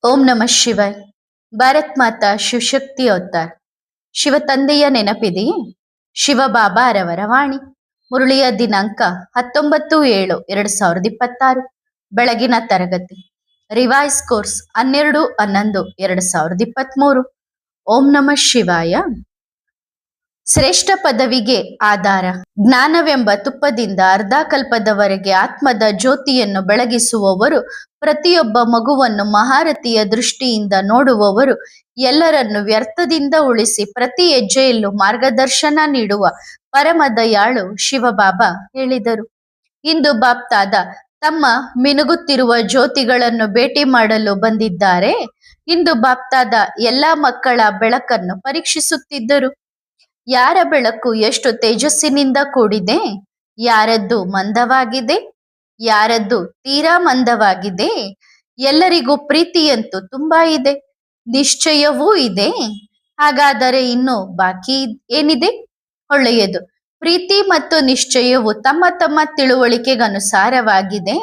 ಓಂ ನಮಃ ಶಿವಾಯ್. ಭಾರತ್ ಮಾತಾ ಶಿವಶಕ್ತಿ ಅವತಾರ್. ಶಿವ ತಂದೆಯ ನೆನಪಿದೆಯೇ? ಶಿವಬಾಬಾರವರ ವಾಣಿ. ಮುರಳಿಯ ದಿನಾಂಕ 19/7/2026. ಬೆಳಗಿನ ತರಗತಿ. Revise course 12/11/2023. ಓಂ ನಮಃ ಶಿವಾಯ. ಶ್ರೇಷ್ಠ ಪದವಿಗೆ ಆಧಾರ. ಜ್ಞಾನವೆಂಬ ತುಪ್ಪದಿಂದ ಅರ್ಧಕಲ್ಪದವರೆಗೆ ಆತ್ಮದ ಜ್ಯೋತಿಯನ್ನು ಬೆಳಗಿಸುವವರು, ಪ್ರತಿಯೊಬ್ಬ ಮಗುವನ್ನು ಮಹಾರಥಿಯ ದೃಷ್ಟಿಯಿಂದ ನೋಡುವವರು, ಎಲ್ಲರನ್ನು ವ್ಯರ್ಥದಿಂದ ಉಳಿಸಿ ಪ್ರತಿ ಹೆಜ್ಜೆಯಲ್ಲೂ ಮಾರ್ಗದರ್ಶನ ನೀಡುವ ಪರಮ ದಯಾಳು ಶಿವಬಾಬಾ ಹೇಳಿದರು. ಇಂದು ಬಾಪ್ತಾದ ತಮ್ಮ ಮಿನುಗುತ್ತಿರುವ ಜ್ಯೋತಿಗಳನ್ನು ಭೇಟಿ ಮಾಡಲು ಬಂದಿದ್ದಾರೆ. ಇಂದು ಬಾಪ್ತಾದ ಎಲ್ಲ ಮಕ್ಕಳ ಬೆಳಕನ್ನು ಪರೀಕ್ಷಿಸುತ್ತಿದ್ದರು. ಯಾರ ಬೆಳಕು ಎಷ್ಟು ತೇಜಸ್ಸಿನಿಂದ ಕೂಡಿದೆ, ಯಾರದ್ದು ಮಂದವಾಗಿದೆ, ಯಾರದ್ದು ತೀರಾ ಮಂದವಾಗಿದೆ. ಎಲ್ಲರಿಗೂ ಪ್ರೀತಿಯಂತೂ ತುಂಬಾ ಇದೆ, ನಿಶ್ಚಯವೂ ಇದೆ. ಹಾಗಾದರೆ ಇನ್ನು ಬಾಕಿ ಏನಿದೆ? ಒಳ್ಳೆಯದು. ಪ್ರೀತಿ ಮತ್ತು ನಿಶ್ಚಯವು ತಮ್ಮ ತಮ್ಮ ತಿಳುವಳಿಕೆಗನುಸಾರವಾಗಿದೆ.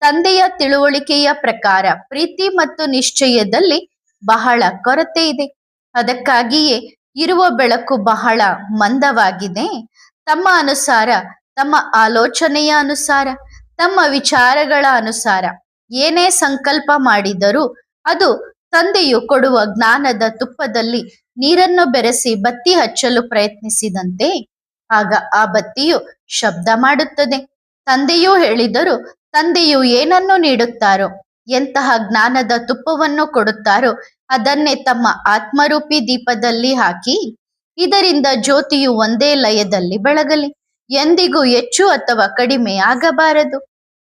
ತಂದೆಯ ತಿಳುವಳಿಕೆಯ ಪ್ರಕಾರ ಪ್ರೀತಿ ಮತ್ತು ನಿಶ್ಚಯದಲ್ಲಿ ಬಹಳ ಕೊರತೆ ಇದೆ. ಅದಕ್ಕಾಗಿಯೇ ಇರುವ ಬೆಳಕು ಬಹಳ ಮಂದವಾಗಿದೆ. ತಮ್ಮ ಅನುಸಾರ, ತಮ್ಮ ಆಲೋಚನೆಯ ಅನುಸಾರ, ತಮ್ಮ ವಿಚಾರಗಳ ಅನುಸಾರ ಏನೇ ಸಂಕಲ್ಪ ಮಾಡಿದರೂ ಅದು ತಂದೆಯು ಕೊಡುವ ಜ್ಞಾನದ ತುಪ್ಪದಲ್ಲಿ ನೀರನ್ನು ಬೆರೆಸಿ ಬತ್ತಿ ಹಚ್ಚಲು ಪ್ರಯತ್ನಿಸಿದಂತೆ ಆಗ ಆ ಬತ್ತಿಯು ಶಬ್ದ ಮಾಡುತ್ತದೆ. ತಂದೆಯೂ ಹೇಳಿದರು, ತಂದೆಯು ಏನನ್ನು ನೀಡುತ್ತಾರೋ, ಎಂತಹ ಜ್ಞಾನದ ತುಪ್ಪವನ್ನು ಕೊಡುತ್ತಾರೋ ಅದನ್ನೇ ತಮ್ಮ ಆತ್ಮರೂಪಿ ದೀಪದಲ್ಲಿ ಹಾಕಿ ಇದರಿಂದ ಜ್ಯೋತಿಯು ಒಂದೇ ಲಯದಲ್ಲಿ ಬೆಳಗಲಿ, ಎಂದಿಗೂ ಹೆಚ್ಚು ಅಥವಾ ಕಡಿಮೆ ಆಗಬಾರದು.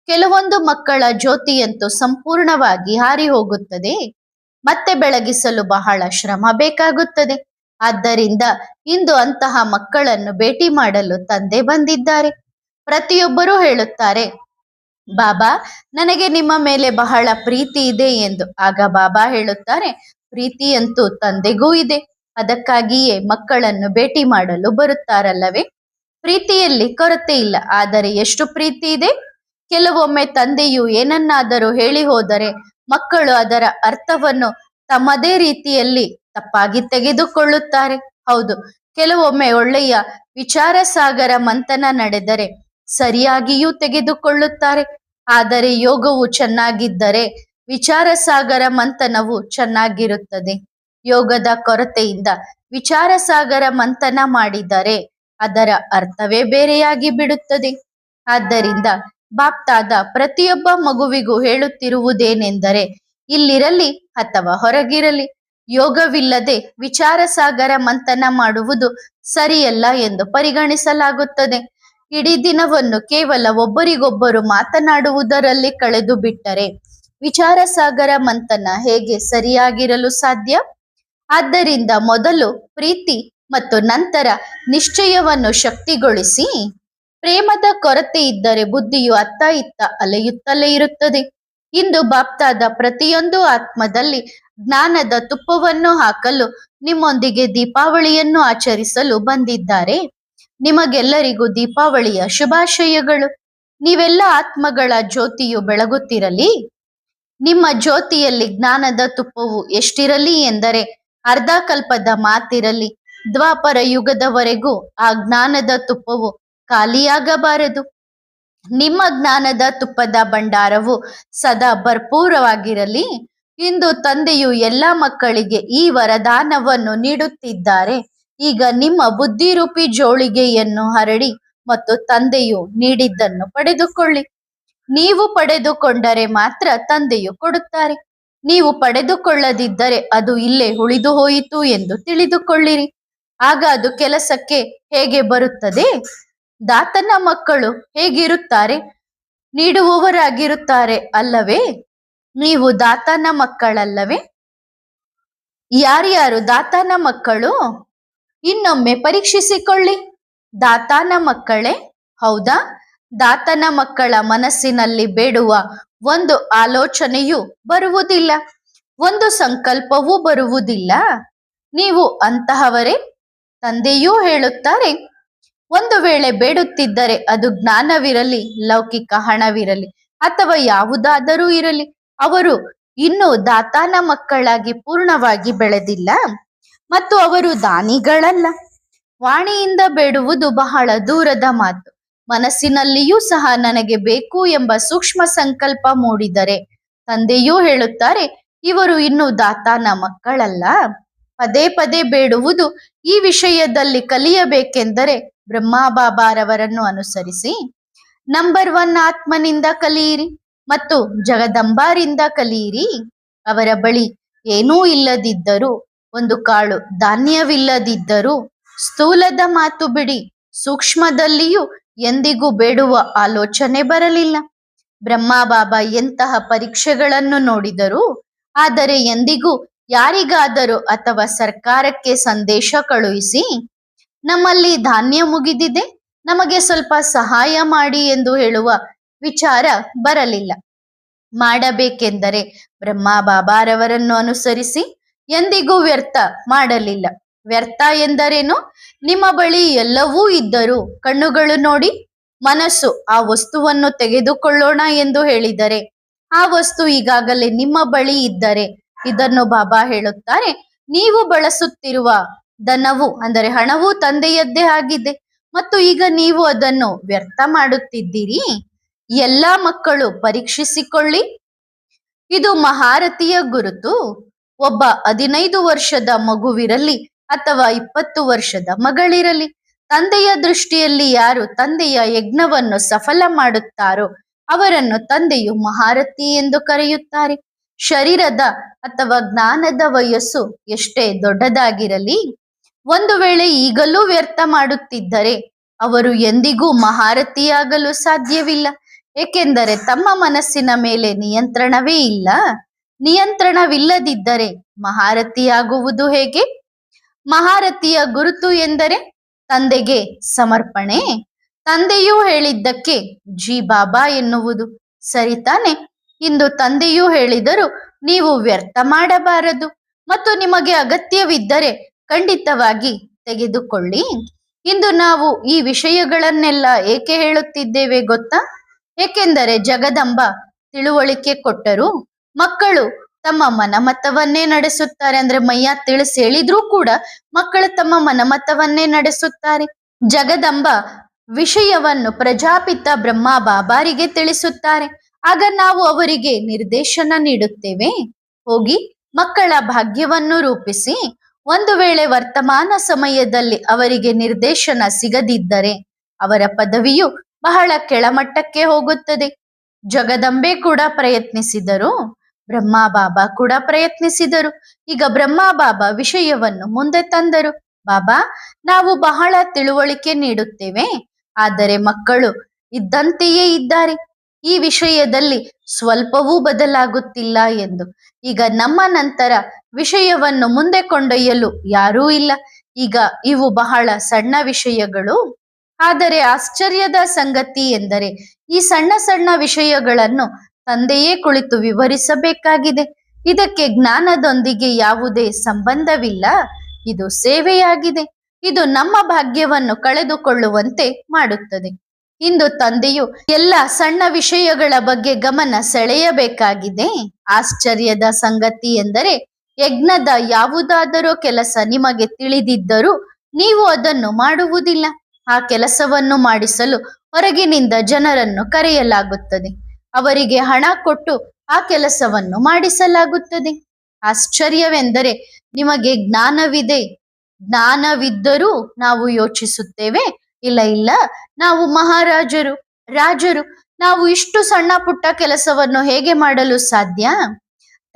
ಕೆಲವೊಂದು ಮಕ್ಕಳ ಜ್ಯೋತಿಯಂತೂ ಸಂಪೂರ್ಣವಾಗಿ ಹಾರಿ ಹೋಗುತ್ತದೆ. ಮತ್ತೆ ಬೆಳಗಿಸಲು ಬಹಳ ಶ್ರಮ ಬೇಕಾಗುತ್ತದೆ. ಆದ್ದರಿಂದ ಇಂದು ಅಂತಹ ಮಕ್ಕಳನ್ನು ಭೇಟಿ ಮಾಡಲು ತಂದೆ ಬಂದಿದ್ದಾರೆ. ಪ್ರತಿಯೊಬ್ಬರೂ ಹೇಳುತ್ತಾರೆ, ಬಾಬಾ, ನನಗೆ ನಿಮ್ಮ ಮೇಲೆ ಬಹಳ ಪ್ರೀತಿ ಇದೆ ಎಂದು. ಆಗ ಬಾಬಾ ಹೇಳುತ್ತಾರೆ, ಪ್ರೀತಿಯಂತೂ ತಂದೆಗೂ ಇದೆ. ಅದಕ್ಕಾಗಿಯೇ ಮಕ್ಕಳನ್ನು ಭೇಟಿ ಮಾಡಲು ಬರುತ್ತಾರಲ್ಲವೇ. ಪ್ರೀತಿಯಲ್ಲಿ ಕೊರತೆ ಇಲ್ಲ. ಆದರೆ ಎಷ್ಟು ಪ್ರೀತಿ ಇದೆ? ಕೆಲವೊಮ್ಮೆ ತಂದೆಯು ಏನನ್ನಾದರೂ ಹೇಳಿ ಹೋದರೆ ಮಕ್ಕಳು ಅದರ ಅರ್ಥವನ್ನು ತಮ್ಮದೇ ರೀತಿಯಲ್ಲಿ ತಪ್ಪಾಗಿ ತೆಗೆದುಕೊಳ್ಳುತ್ತಾರೆ. ಹೌದು, ಕೆಲವೊಮ್ಮೆ ಒಳ್ಳೆಯ ವಿಚಾರ ಸಾಗರ ಮಂಥನ ನಡೆದರೆ ಸರಿಯಾಗಿಯೂ ತೆಗೆದುಕೊಳ್ಳುತ್ತಾರೆ. ಆದರೆ ಯೋಗವು ಚೆನ್ನಾಗಿದ್ದರೆ ವಿಚಾರ ಸಾಗರ ಮಂಥನವು ಚೆನ್ನಾಗಿರುತ್ತದೆ. ಯೋಗದ ಕೊರತೆಯಿಂದ ವಿಚಾರ ಸಾಗರ ಮಂಥನ ಮಾಡಿದರೆ ಅದರ ಅರ್ಥವೇ ಬೇರೆಯಾಗಿ ಬಿಡುತ್ತದೆ. ಆದ್ದರಿಂದ ಬಾಪ್ತಾದ ಪ್ರತಿಯೊಬ್ಬ ಮಗುವಿಗೂ ಹೇಳುತ್ತಿರುವುದೇನೆಂದರೆ, ಇಲ್ಲಿರಲಿ ಅಥವಾ ಹೊರಗಿರಲಿ, ಯೋಗವಿಲ್ಲದೆ ವಿಚಾರ ಸಾಗರ ಮಂಥನ ಮಾಡುವುದು ಸರಿಯಲ್ಲ ಎಂದು ಪರಿಗಣಿಸಲಾಗುತ್ತದೆ. ಇಡೀ ದಿನವನ್ನು ಕೇವಲ ಒಬ್ಬರಿಗೊಬ್ಬರು ಮಾತನಾಡುವುದರಲ್ಲಿ ಕಳೆದು ಬಿಟ್ಟರೆ ವಿಚಾರ ಸಾಗರ ಮಂಥನ ಹೇಗೆ ಸರಿಯಾಗಿರಲು ಸಾಧ್ಯ? ಆದ್ದರಿಂದ ಮೊದಲು ಪ್ರೀತಿ ಮತ್ತು ನಂತರ ನಿಶ್ಚಯವನ್ನು ಶಕ್ತಿಗೊಳಿಸಿ. ಪ್ರೇಮದ ಕೊರತೆ ಇದ್ದರೆ ಬುದ್ಧಿಯು ಅತ್ತ ಇತ್ತ ಅಲೆಯುತ್ತಲೇ ಇರುತ್ತದೆ. ಇಂದು ಬಾಪ್ತಾದ ಪ್ರತಿಯೊಂದು ಆತ್ಮದಲ್ಲಿ ಜ್ಞಾನದ ತುಪ್ಪವನ್ನು ಹಾಕಲು ನಿಮ್ಮೊಂದಿಗೆ ದೀಪಾವಳಿಯನ್ನು ಆಚರಿಸಲು ಬಂದಿದ್ದಾರೆ. ನಿಮಗೆಲ್ಲರಿಗೂ ದೀಪಾವಳಿಯ ಶುಭಾಶಯಗಳು. ನೀವೆಲ್ಲ ಆತ್ಮಗಳ ಜ್ಯೋತಿಯು ಬೆಳಗುತ್ತಿರಲಿ. ನಿಮ್ಮ ಜ್ಯೋತಿಯಲ್ಲಿ ಜ್ಞಾನದ ತುಪ್ಪವು ಎಷ್ಟಿರಲಿ ಎಂದರೆ ಅರ್ಧಕಲ್ಪದ ಮಾತಿರಲಿ. ದ್ವಾಪರ ಯುಗದವರೆಗೂ ಆ ಜ್ಞಾನದ ತುಪ್ಪವು ಖಾಲಿಯಾಗಬಾರದು. ನಿಮ್ಮ ಜ್ಞಾನದ ತುಪ್ಪದ ಭಂಡಾರವು ಸದಾ ಭರ್ಪೂರವಾಗಿರಲಿ. ಇಂದು ತಂದೆಯು ಎಲ್ಲ ಮಕ್ಕಳಿಗೆ ಈ ವರದಾನವನ್ನು ನೀಡುತ್ತಿದ್ದಾರೆ. ಈಗ ನಿಮ್ಮ ಬುದ್ಧಿರೂಪಿ ಜೋಳಿಗೆಯನ್ನು ಹರಡಿ ಮತ್ತು ತಂದೆಯು ನೀಡಿದ್ದನ್ನು ಪಡೆದುಕೊಳ್ಳಿ. ನೀವು ಪಡೆದುಕೊಂಡರೆ ಮಾತ್ರ ತಂದೆಯು ಕೊಡುತ್ತಾರೆ. ನೀವು ಪಡೆದುಕೊಳ್ಳದಿದ್ದರೆ ಅದು ಇಲ್ಲೇ ಉಳಿದು ಹೋಯಿತು ಎಂದು ತಿಳಿದುಕೊಳ್ಳಿರಿ. ಆಗ ಅದು ಕೆಲಸಕ್ಕೆ ಹೇಗೆ ಬರುತ್ತದೆ? ದಾತನ ಮಕ್ಕಳು ಹೇಗಿರುತ್ತಾರೆ? ನೀಡುವವರಾಗಿರುತ್ತಾರೆ ಅಲ್ಲವೇ? ನೀವು ದಾತನ ಮಕ್ಕಳಲ್ಲವೇ? ಯಾರ್ಯಾರು ದಾತನ ಮಕ್ಕಳು? ಇನ್ನೊಮ್ಮೆ ಪರೀಕ್ಷಿಸಿಕೊಳ್ಳಿ. ದಾತನ ಮಕ್ಕಳೇ ಹೌದಾ? ದಾತನ ಮಕ್ಕಳ ಮನಸ್ಸಿನಲ್ಲಿ ಬೇಡುವ ಒಂದು ಆಲೋಚನೆಯೂ ಬರುವುದಿಲ್ಲ, ಒಂದು ಸಂಕಲ್ಪವೂ ಬರುವುದಿಲ್ಲ. ನೀವು ಅಂತಹವರೇ? ತಂದೆಯೂ ಹೇಳುತ್ತಾರೆ, ಒಂದು ವೇಳೆ ಬೇಡುತ್ತಿದ್ದರೆ ಅದು ಜ್ಞಾನವಿರಲಿ, ಲೌಕಿಕ ಹಣವಿರಲಿ ಅಥವಾ ಯಾವುದಾದರೂ ಇರಲಿ, ಅವರು ಇನ್ನೂ ದಾತಾನ ಮಕ್ಕಳಾಗಿ ಪೂರ್ಣವಾಗಿ ಬೆಳೆದಿಲ್ಲ ಮತ್ತು ಅವರು ದಾನಿಗಳಲ್ಲ. ವಾಣಿಯಿಂದ ಬೇಡುವುದು ಬಹಳ ದೂರದ ಮಾತು. ಮನಸ್ಸಿನಲ್ಲಿಯೂ ಸಹ ನನಗೆ ಬೇಕು ಎಂಬ ಸೂಕ್ಷ್ಮ ಸಂಕಲ್ಪ ಮೂಡಿದರೆ ತಂದೆಯೂ ಹೇಳುತ್ತಾರೆ, ಇವರು ಇನ್ನೂ ದಾತಾನ ಮಕ್ಕಳಲ್ಲ. ಪದೇ ಪದೇ ಬೇಡುವುದು ಈ ವಿಷಯದಲ್ಲಿ ಕಲಿಯಬೇಕೆಂದರೆ ಬ್ರಹ್ಮ ಬಾಬಾರವರನ್ನು ಅನುಸರಿಸಿ. ನಂಬರ್ 1 ಆತ್ಮನಿಂದ ಕಲಿಯಿರಿ ಮತ್ತು ಜಗದಂಬಾರಿಂದ ಕಲಿಯಿರಿ. ಅವರ ಬಳಿ ಏನೂ ಇಲ್ಲದಿದ್ದರೂ, ಒಂದು ಕಾಳು ಧಾನ್ಯವಿಲ್ಲದಿದ್ದರೂ ಸ್ಥೂಲದ ಮಾತು ಬಿಡಿ, ಸೂಕ್ಷ್ಮದಲ್ಲಿಯೂ ಎಂದಿಗೂ ಬೇಡುವ ಆಲೋಚನೆ ಬರಲಿಲ್ಲ. ಬ್ರಹ್ಮ ಬಾಬಾ ಎಂತಹ ಪರೀಕ್ಷೆಗಳನ್ನು ನೋಡಿದರು, ಆದರೆ ಎಂದಿಗೂ ಯಾರಿಗಾದರೂ ಅಥವಾ ಸರ್ಕಾರಕ್ಕೆ ಸಂದೇಶ ಕಳುಹಿಸಿ ನಮ್ಮಲ್ಲಿ ಧಾನ್ಯ ಮುಗಿದಿದೆ, ನಮಗೆ ಸ್ವಲ್ಪ ಸಹಾಯ ಮಾಡಿ ಎಂದು ಹೇಳುವ ವಿಚಾರ ಬರಲಿಲ್ಲ. ಮಾಡಬೇಕೆಂದರೆ ಬ್ರಹ್ಮ ಬಾಬಾರವರನ್ನು ಅನುಸರಿಸಿ ಎಂದಿಗೂ ವ್ಯರ್ಥ ಮಾಡಲಿಲ್ಲ. ವ್ಯರ್ಥ ಎಂದರೇನು? ನಿಮ್ಮ ಬಳಿ ಎಲ್ಲವೂ ಇದ್ದರೂ ಕಣ್ಣುಗಳು ನೋಡಿ ಮನಸ್ಸು ಆ ವಸ್ತುವನ್ನು ತೆಗೆದುಕೊಳ್ಳೋಣ ಎಂದು ಹೇಳಿದರೆ ಆ ವಸ್ತು ಈಗಾಗಲೇ ನಿಮ್ಮ ಬಳಿ ಇದ್ದರೆ, ಇದನ್ನು ಬಾಬಾ ಹೇಳುತ್ತಾರೆ, ನೀವು ಬಳಸುತ್ತಿರುವ ಧನವು ಅಂದರೆ ಹಣವು ತಂದೆಯದ್ದೇ ಆಗಿದೆ ಮತ್ತು ಈಗ ನೀವು ಅದನ್ನು ವ್ಯರ್ಥ ಮಾಡುತ್ತಿದ್ದೀರಿ. ಎಲ್ಲಾ ಮಕ್ಕಳು ಪರೀಕ್ಷಿಸಿಕೊಳ್ಳಿ, ಇದು ಮಹಾರಥಿಯ ಗುರುತು. ಒಬ್ಬ 15 ವರ್ಷದ ಮಗುವಿರಲಿ ಅಥವಾ 20 ವರ್ಷದ ಮಗಳಿರಲಿ, ತಂದೆಯ ದೃಷ್ಟಿಯಲ್ಲಿ ಯಾರು ತಂದೆಯ ಯಜ್ಞವನ್ನು ಸಫಲ ಮಾಡುತ್ತಾರೋ ಅವರನ್ನು ತಂದೆಯು ಮಹಾರಥಿ ಎಂದು ಕರೆಯುತ್ತಾರೆ. ಶರೀರದ ಅಥವಾ ಜ್ಞಾನದ ವಯಸ್ಸು ಎಷ್ಟೇ ದೊಡ್ಡದಾಗಿರಲಿ, ಒಂದು ವೇಳೆ ಈಗಲೂ ವ್ಯರ್ಥ ಮಾಡುತ್ತಿದ್ದರೆ ಅವರು ಎಂದಿಗೂ ಮಹಾರಥಿಯಾಗಲು ಸಾಧ್ಯವಿಲ್ಲ. ಏಕೆಂದರೆ ತಮ್ಮ ಮನಸ್ಸಿನ ಮೇಲೆ ನಿಯಂತ್ರಣವೇ ಇಲ್ಲ. ನಿಯಂತ್ರಣವಿಲ್ಲದಿದ್ದರೆ ಮಹಾರಥಿಯಾಗುವುದು ಹೇಗೆ? ಮಹಾರಥಿಯ ಗುರುತು ಎಂದರೆ ತಂದೆಗೆ ಸಮರ್ಪಣೆ. ತಂದೆಯೂ ಹೇಳಿದ್ದಕ್ಕೆ ಜಿ ಬಾಬಾ ಎನ್ನುವುದು. ಸರಿತಾನೆ? ಇಂದು ತಂದೆಯೂ ಹೇಳಿದರು, ನೀವು ವ್ಯರ್ಥ ಮಾಡಬಾರದು ಮತ್ತು ನಿಮಗೆ ಅಗತ್ಯವಿದ್ದರೆ ಖಂಡಿತವಾಗಿ ತೆಗೆದುಕೊಳ್ಳಿ. ಇಂದು ನಾವು ಈ ವಿಷಯಗಳನ್ನೆಲ್ಲ ಏಕೆ ಹೇಳುತ್ತಿದ್ದೇವೆ ಗೊತ್ತಾ? ಏಕೆಂದರೆ ಜಗದಂಬ ತಿಳುವಳಿಕೆ ಕೊಟ್ಟರು. ಮಕ್ಕಳು ತಮ್ಮ ಮನಮತವನ್ನೇ ನಡೆಸುತ್ತಾರೆ. ಅಂದ್ರೆ ಮೈಯ ತಿಳಿಸಿ ಹೇಳಿದ್ರೂ ಕೂಡ ಮಕ್ಕಳು ತಮ್ಮ ಮನಮತವನ್ನೇ ನಡೆಸುತ್ತಾರೆ. ಜಗದಂಬ ವಿಷಯವನ್ನು ಪ್ರಜಾಪಿತ ಬ್ರಹ್ಮ ಬಾಬಾರಿಗೆ ತಿಳಿಸುತ್ತಾರೆ. ಆಗ ನಾವು ಅವರಿಗೆ ನಿರ್ದೇಶನ ನೀಡುತ್ತೇವೆ, ಹೋಗಿ ಮಕ್ಕಳ ಭಾಗ್ಯವನ್ನು ರೂಪಿಸಿ. ಒಂದು ವೇಳೆ ವರ್ತಮಾನ ಸಮಯದಲ್ಲಿ ಅವರಿಗೆ ನಿರ್ದೇಶನ ಸಿಗದಿದ್ದರೆ ಅವರ ಪದವಿಯು ಬಹಳ ಕೆಳಮಟ್ಟಕ್ಕೆ ಹೋಗುತ್ತದೆ. ಜಗದಂಬೆ ಕೂಡ ಪ್ರಯತ್ನಿಸಿದರು, ಬ್ರಹ್ಮ ಬಾಬಾ ಕೂಡ ಪ್ರಯತ್ನಿಸಿದರು. ಈಗ ಬ್ರಹ್ಮ ಬಾಬಾ ವಿಷಯವನ್ನು ಮುಂದೆ ತಂದರು. ಬಾಬಾ, ನಾವು ಬಹಳ ತಿಳುವಳಿಕೆ ನೀಡುತ್ತೇವೆ, ಆದರೆ ಮಕ್ಕಳು ಇದ್ದಂತೆಯೇ ಇದ್ದಾರೆ. ಈ ವಿಷಯದಲ್ಲಿ ಸ್ವಲ್ಪವೂ ಬದಲಾಗುತ್ತಿಲ್ಲ ಎಂದು. ಈಗ ನಮ್ಮ ನಂತರ ವಿಷಯವನ್ನು ಮುಂದೆ ಕೊಂಡೊಯ್ಯಲು ಯಾರೂ ಇಲ್ಲ. ಈಗ ಇವು ಬಹಳ ಸಣ್ಣ ವಿಷಯಗಳು. ಆದರೆ ಆಶ್ಚರ್ಯದ ಸಂಗತಿ ಎಂದರೆ ಈ ಸಣ್ಣ ಸಣ್ಣ ವಿಷಯಗಳನ್ನು ತಂದೆಯೇ ಕುಳಿತು ವಿವರಿಸಬೇಕಾಗಿದೆ. ಇದಕ್ಕೆ ಜ್ಞಾನದೊಂದಿಗೆ ಯಾವುದೇ ಸಂಬಂಧವಿಲ್ಲ. ಇದು ಸೇವೆಯಾಗಿದೆ. ಇದು ನಮ್ಮ ಭಾಗ್ಯವನ್ನು ಕಳೆದುಕೊಳ್ಳುವಂತೆ ಮಾಡುತ್ತದೆ. ಇಂದು ತಂದೆಯು ಎಲ್ಲ ಸಣ್ಣ ವಿಷಯಗಳ ಬಗ್ಗೆ ಗಮನ ಸೆಳೆಯಬೇಕಾಗಿದೆ. ಆಶ್ಚರ್ಯದ ಸಂಗತಿ ಎಂದರೆ ಯಜ್ಞದ ಯಾವುದಾದರೂ ಕೆಲಸ ನಿಮಗೆ ತಿಳಿದಿದ್ದರೂ ನೀವು ಅದನ್ನು ಮಾಡುವುದಿಲ್ಲ. ಆ ಕೆಲಸವನ್ನು ಮಾಡಿಸಲು ಹೊರಗಿನಿಂದ ಜನರನ್ನು ಕರೆಯಲಾಗುತ್ತದೆ. ಅವರಿಗೆ ಹಣ ಕೊಟ್ಟು ಆ ಕೆಲಸವನ್ನು ಮಾಡಿಸಲಾಗುತ್ತದೆ. ಆಶ್ಚರ್ಯವೆಂದರೆ ನಿಮಗೆ ಜ್ಞಾನವಿದೆ. ಜ್ಞಾನವಿದ್ದರೂ ನಾವು ಯೋಚಿಸುತ್ತೇವೆ, ಇಲ್ಲ ಇಲ್ಲ, ನಾವು ಮಹಾರಾಜರು, ರಾಜರು, ನಾವು ಇಷ್ಟು ಸಣ್ಣ ಪುಟ್ಟ ಕೆಲಸವನ್ನು ಹೇಗೆ ಮಾಡಲು ಸಾಧ್ಯ?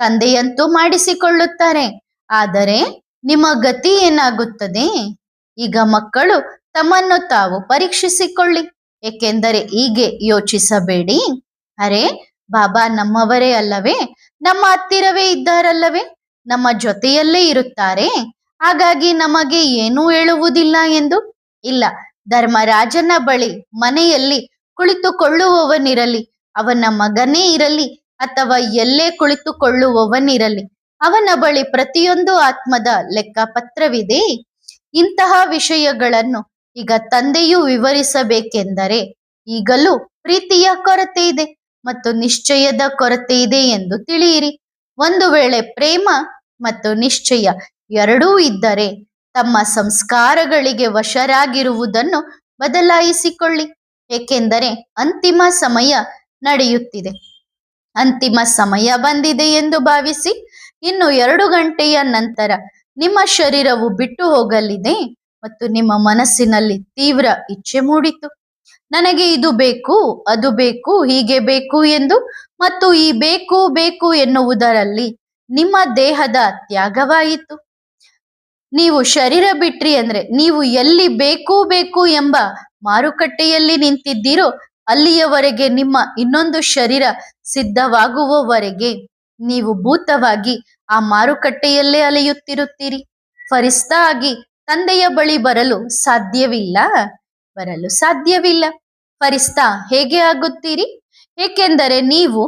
ತಂದೆಯಂತೂ ಮಾಡಿಸಿಕೊಳ್ಳುತ್ತಾರೆ. ಆದರೆ ನಿಮ್ಮ ಗತಿ ಏನಾಗುತ್ತದೆ? ಈಗ ಮಕ್ಕಳು ತಮ್ಮನ್ನು ತಾವು ಪರೀಕ್ಷಿಸಿಕೊಳ್ಳಿ. ಏಕೆಂದರೆ ಹೀಗೆ ಯೋಚಿಸಬೇಡಿ, ಅರೆ ಬಾಬಾ ನಮ್ಮವರೇ ಅಲ್ಲವೇ, ನಮ್ಮ ಹತ್ತಿರವೇ ಇದ್ದಾರಲ್ಲವೇ, ನಮ್ಮ ಜೊತೆಯಲ್ಲೇ ಇರುತ್ತಾರೆ, ಹಾಗಾಗಿ ನಮಗೆ ಏನೂ ಹೇಳುವುದಿಲ್ಲ ಎಂದು. ಇಲ್ಲ, ಧರ್ಮರಾಜನ ಬಳಿ ಮನೆಯಲ್ಲಿ ಕುಳಿತುಕೊಳ್ಳುವವನಿರಲಿ, ಅವನ ಮಗನೇ ಇರಲಿ ಅಥವಾ ಎಲ್ಲೇ ಕುಳಿತುಕೊಳ್ಳುವವನಿರಲಿ, ಅವನ ಬಳಿ ಪ್ರತಿಯೊಂದು ಆತ್ಮದ ಲೆಕ್ಕಪತ್ರವಿದೆ. ಇಂತಹ ವಿಷಯಗಳನ್ನು ಈಗ ತಂದೆಯು ವಿವರಿಸಬೇಕೆಂದರೆ ಈಗಲೂ ಪ್ರೀತಿಯ ಕೊರತೆ ಇದೆ ಮತ್ತು ನಿಶ್ಚಯದ ಕೊರತೆ ಇದೆ ಎಂದು ತಿಳಿಯಿರಿ. ಒಂದು ವೇಳೆ ಪ್ರೇಮ ಮತ್ತು ನಿಶ್ಚಯ ಎರಡೂ ಇದ್ದರೆ ತಮ್ಮ ಸಂಸ್ಕಾರಗಳಿಗೆ ವಶರಾಗಿರುವುದನ್ನು ಬದಲಾಯಿಸಿಕೊಳ್ಳಿ. ಏಕೆಂದರೆ ಅಂತಿಮ ಸಮಯ ನಡೆಯುತ್ತಿದೆ. ಅಂತಿಮ ಸಮಯ ಬಂದಿದೆ ಎಂದು ಭಾವಿಸಿ. ಇನ್ನು 2 ಗಂಟೆಯ ನಂತರ ನಿಮ್ಮ ಶರೀರವು ಬಿಟ್ಟು ಹೋಗಲಿದೆ ಮತ್ತು ನಿಮ್ಮ ಮನಸ್ಸಿನಲ್ಲಿ ತೀವ್ರ ಇಚ್ಛೆ ಮೂಡಿತು. ನನಗೆ ಇದು ಬೇಕು, ಅದು ಬೇಕು, ಹೀಗೆ ಬೇಕು ಎಂದು. ಮತ್ತು ಈ ಬೇಕು ಬೇಕು ಎನ್ನುವುದರಲ್ಲಿ ನಿಮ್ಮ ದೇಹದ ತ್ಯಾಗವಾಯಿತು. ನೀವು ಶರೀರ ಬಿಟ್ರಿ ಅಂದ್ರೆ ನೀವು ಎಲ್ಲಿ ಬೇಕು ಬೇಕು ಎಂಬ ಮಾರುಕಟ್ಟೆಯಲ್ಲಿ ನಿಂತಿದ್ದೀರೋ ಅಲ್ಲಿಯವರೆಗೆ ನಿಮ್ಮ ಇನ್ನೊಂದು ಶರೀರ ಸಿದ್ಧವಾಗುವವರೆಗೆ ನೀವು ಭೂತವಾಗಿ ಆ ಮಾರುಕಟ್ಟೆಯಲ್ಲೇ ಅಲೆಯುತ್ತಿರುತ್ತೀರಿ. ಫರಿಸ್ತಾ ಆಗಿ ತಂದೆಯ ಬಳಿ ಬರಲು ಸಾಧ್ಯವಿಲ್ಲ. ಫರಿಸ್ತಾ ಹೇಗೆ ಆಗುತ್ತೀರಿ? ಏಕೆಂದರೆ ನೀವು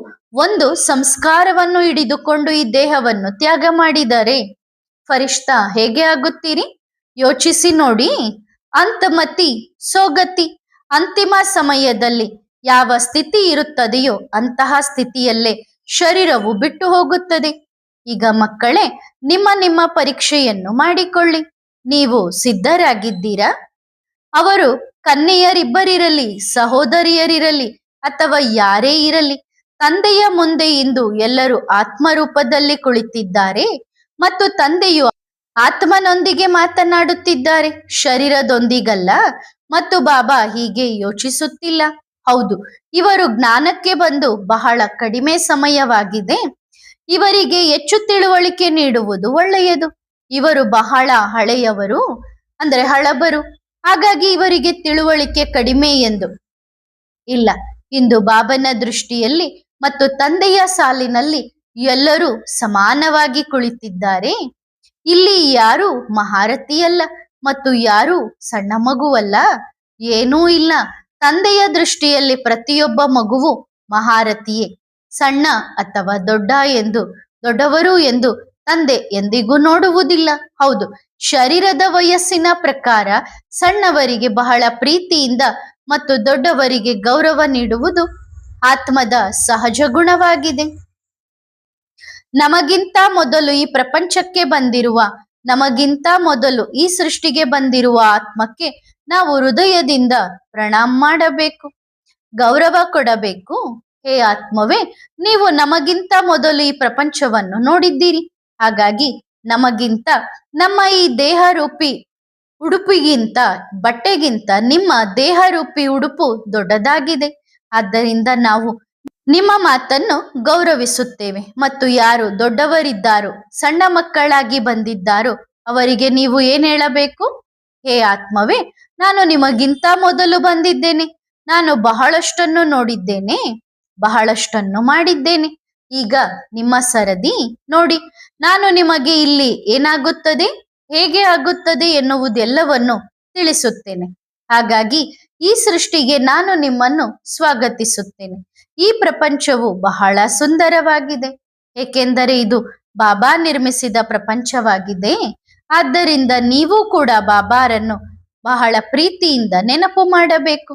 ಒಂದು ಸಂಸ್ಕಾರವನ್ನು ಹಿಡಿದುಕೊಂಡು ಈ ದೇಹವನ್ನು ತ್ಯಾಗ ಮಾಡಿದರೆ ಫರಿಷ್ಠಾ ಹೇಗೆ ಆಗುತ್ತೀರಿ? ಯೋಚಿಸಿ ನೋಡಿ. ಅಂತಮತಿ ಸೋಗತಿ, ಅಂತಿಮ ಸಮಯದಲ್ಲಿ ಯಾವ ಸ್ಥಿತಿ ಇರುತ್ತದೆಯೋ ಅಂತಹ ಸ್ಥಿತಿಯಲ್ಲೇ ಶರೀರವು ಬಿಟ್ಟು ಹೋಗುತ್ತದೆ. ಈಗ ಮಕ್ಕಳೇ, ನಿಮ್ಮ ಪರೀಕ್ಷೆಯನ್ನು ಮಾಡಿಕೊಳ್ಳಿ. ನೀವು ಸಿದ್ಧರಾಗಿದ್ದೀರಾ? ಅವರು ಕನ್ಯೆಯರಿಬ್ಬರಿರಲಿ, ಸಹೋದರಿಯರಿರಲಿ ಅಥವಾ ಯಾರೇ ಇರಲಿ, ತಂದೆಯ ಮುಂದೆ ಇಂದು ಎಲ್ಲರೂ ಆತ್ಮರೂಪದಲ್ಲಿ ಕುಳಿತಿದ್ದಾರೆ ಮತ್ತು ತಂದೆಯು ಆತ್ಮನೊಂದಿಗೆ ಮಾತನಾಡುತ್ತಿದ್ದಾರೆ, ಶರೀರದೊಂದಿಗಲ್ಲ. ಮತ್ತು ಬಾಬಾ ಹೀಗೆ ಯೋಚಿಸುತ್ತಿಲ್ಲ. ಹೌದು, ಇವರು ಜ್ಞಾನಕ್ಕೆ ಬಂದು ಬಹಳ ಕಡಿಮೆ ಸಮಯವಾಗಿದೆ. ಇವರಿಗೆ ಹೆಚ್ಚು ತಿಳುವಳಿಕೆ ನೀಡುವುದು ಒಳ್ಳೆಯದು. ಇವರು ಬಹಳ ಹಳೆಯವರು, ಅಂದ್ರೆ ಹಳಬರು, ಹಾಗಾಗಿ ಇವರಿಗೆ ತಿಳುವಳಿಕೆ ಕಡಿಮೆ ಎಂದು ಇಲ್ಲ. ಇಂದು ಬಾಬನ ದೃಷ್ಟಿಯಲ್ಲಿ ಮತ್ತು ತಂದೆಯ ಸಾಲಿನಲ್ಲಿ ಎಲ್ಲರೂ ಸಮಾನವಾಗಿ ಕುಳಿತಿದ್ದಾರೆ. ಇಲ್ಲಿ ಯಾರು ಮಹಾರಥಿಯಲ್ಲ ಮತ್ತು ಯಾರು ಸಣ್ಣ ಮಗುವಲ್ಲ, ಏನೂ ಇಲ್ಲ. ತಂದೆಯ ದೃಷ್ಟಿಯಲ್ಲಿ ಪ್ರತಿಯೊಬ್ಬ ಮಗುವು ಮಹಾರಥಿಯೇ. ಸಣ್ಣ ಅಥವಾ ದೊಡ್ಡವರು ಎಂದು ತಂದೆ ಎಂದಿಗೂ ನೋಡುವುದಿಲ್ಲ. ಹೌದು, ಶರೀರದ ವಯಸ್ಸಿನ ಪ್ರಕಾರ ಸಣ್ಣವರಿಗೆ ಬಹಳ ಪ್ರೀತಿಯಿಂದ ಮತ್ತು ದೊಡ್ಡವರಿಗೆ ಗೌರವ ನೀಡುವುದು ಆತ್ಮದ ಸಹಜ ಗುಣವಾಗಿದೆ. ನಮಗಿಂತ ಮೊದಲು ಈ ಪ್ರಪಂಚಕ್ಕೆ ಬಂದಿರುವ, ನಮಗಿಂತ ಮೊದಲು ಈ ಸೃಷ್ಟಿಗೆ ಬಂದಿರುವ ಆತ್ಮಕ್ಕೆ ನಾವು ಹೃದಯದಿಂದ ಪ್ರಣಾಮ ಮಾಡಬೇಕು, ಗೌರವ ಕೊಡಬೇಕು. ಹೇ ಆತ್ಮವೇ, ನೀವು ನಮಗಿಂತ ಮೊದಲು ಈ ಪ್ರಪಂಚವನ್ನು ನೋಡಿದ್ದೀರಿ. ಹಾಗಾಗಿ ನಮಗಿಂತ, ನಮ್ಮ ಈ ದೇಹರೂಪಿ ಉಡುಪಿಗಿಂತ, ಬಟ್ಟೆಗಿಂತ ನಿಮ್ಮ ದೇಹರೂಪಿ ಉಡುಪು ದೊಡ್ಡದಾಗಿದೆ. ಆದ್ದರಿಂದ ನಾವು ನಿಮ್ಮ ಮಾತನ್ನು ಗೌರವಿಸುತ್ತೇವೆ. ಮತ್ತು ಯಾರು ದೊಡ್ಡವರಿದ್ದಾರೋ, ಸಣ್ಣ ಮಕ್ಕಳಾಗಿ ಬಂದಿದ್ದಾರೋ ಅವರಿಗೆ ನೀವು ಏನ್ ಹೇಳಬೇಕು? ಹೇ ಆತ್ಮವೇ, ನಾನು ನಿಮಗಿಂತ ಮೊದಲು ಬಂದಿದ್ದೇನೆ. ನಾನು ಬಹಳಷ್ಟನ್ನು ನೋಡಿದ್ದೇನೆ, ಬಹಳಷ್ಟನ್ನು ಮಾಡಿದ್ದೇನೆ. ಈಗ ನಿಮ್ಮ ಸರದಿ ನೋಡಿ. ನಾನು ನಿಮಗೆ ಇಲ್ಲಿ ಏನಾಗುತ್ತದೆ, ಹೇಗೆ ಆಗುತ್ತದೆ ಎನ್ನುವುದೆಲ್ಲವನ್ನು ತಿಳಿಸುತ್ತೇನೆ. ಹಾಗಾಗಿ ಈ ಸೃಷ್ಟಿಗೆ ನಾನು ನಿಮ್ಮನ್ನು ಸ್ವಾಗತಿಸುತ್ತೇನೆ. ಈ ಪ್ರಪಂಚವು ಬಹಳ ಸುಂದರವಾಗಿದೆ, ಏಕೆಂದರೆ ಇದು ಬಾಬಾ ನಿರ್ಮಿಸಿದ ಪ್ರಪಂಚವಾಗಿದೆ. ಆದ್ದರಿಂದ ನೀವು ಕೂಡ ಬಾಬಾರನ್ನು ಬಹಳ ಪ್ರೀತಿಯಿಂದ ನೆನಪು ಮಾಡಬೇಕು.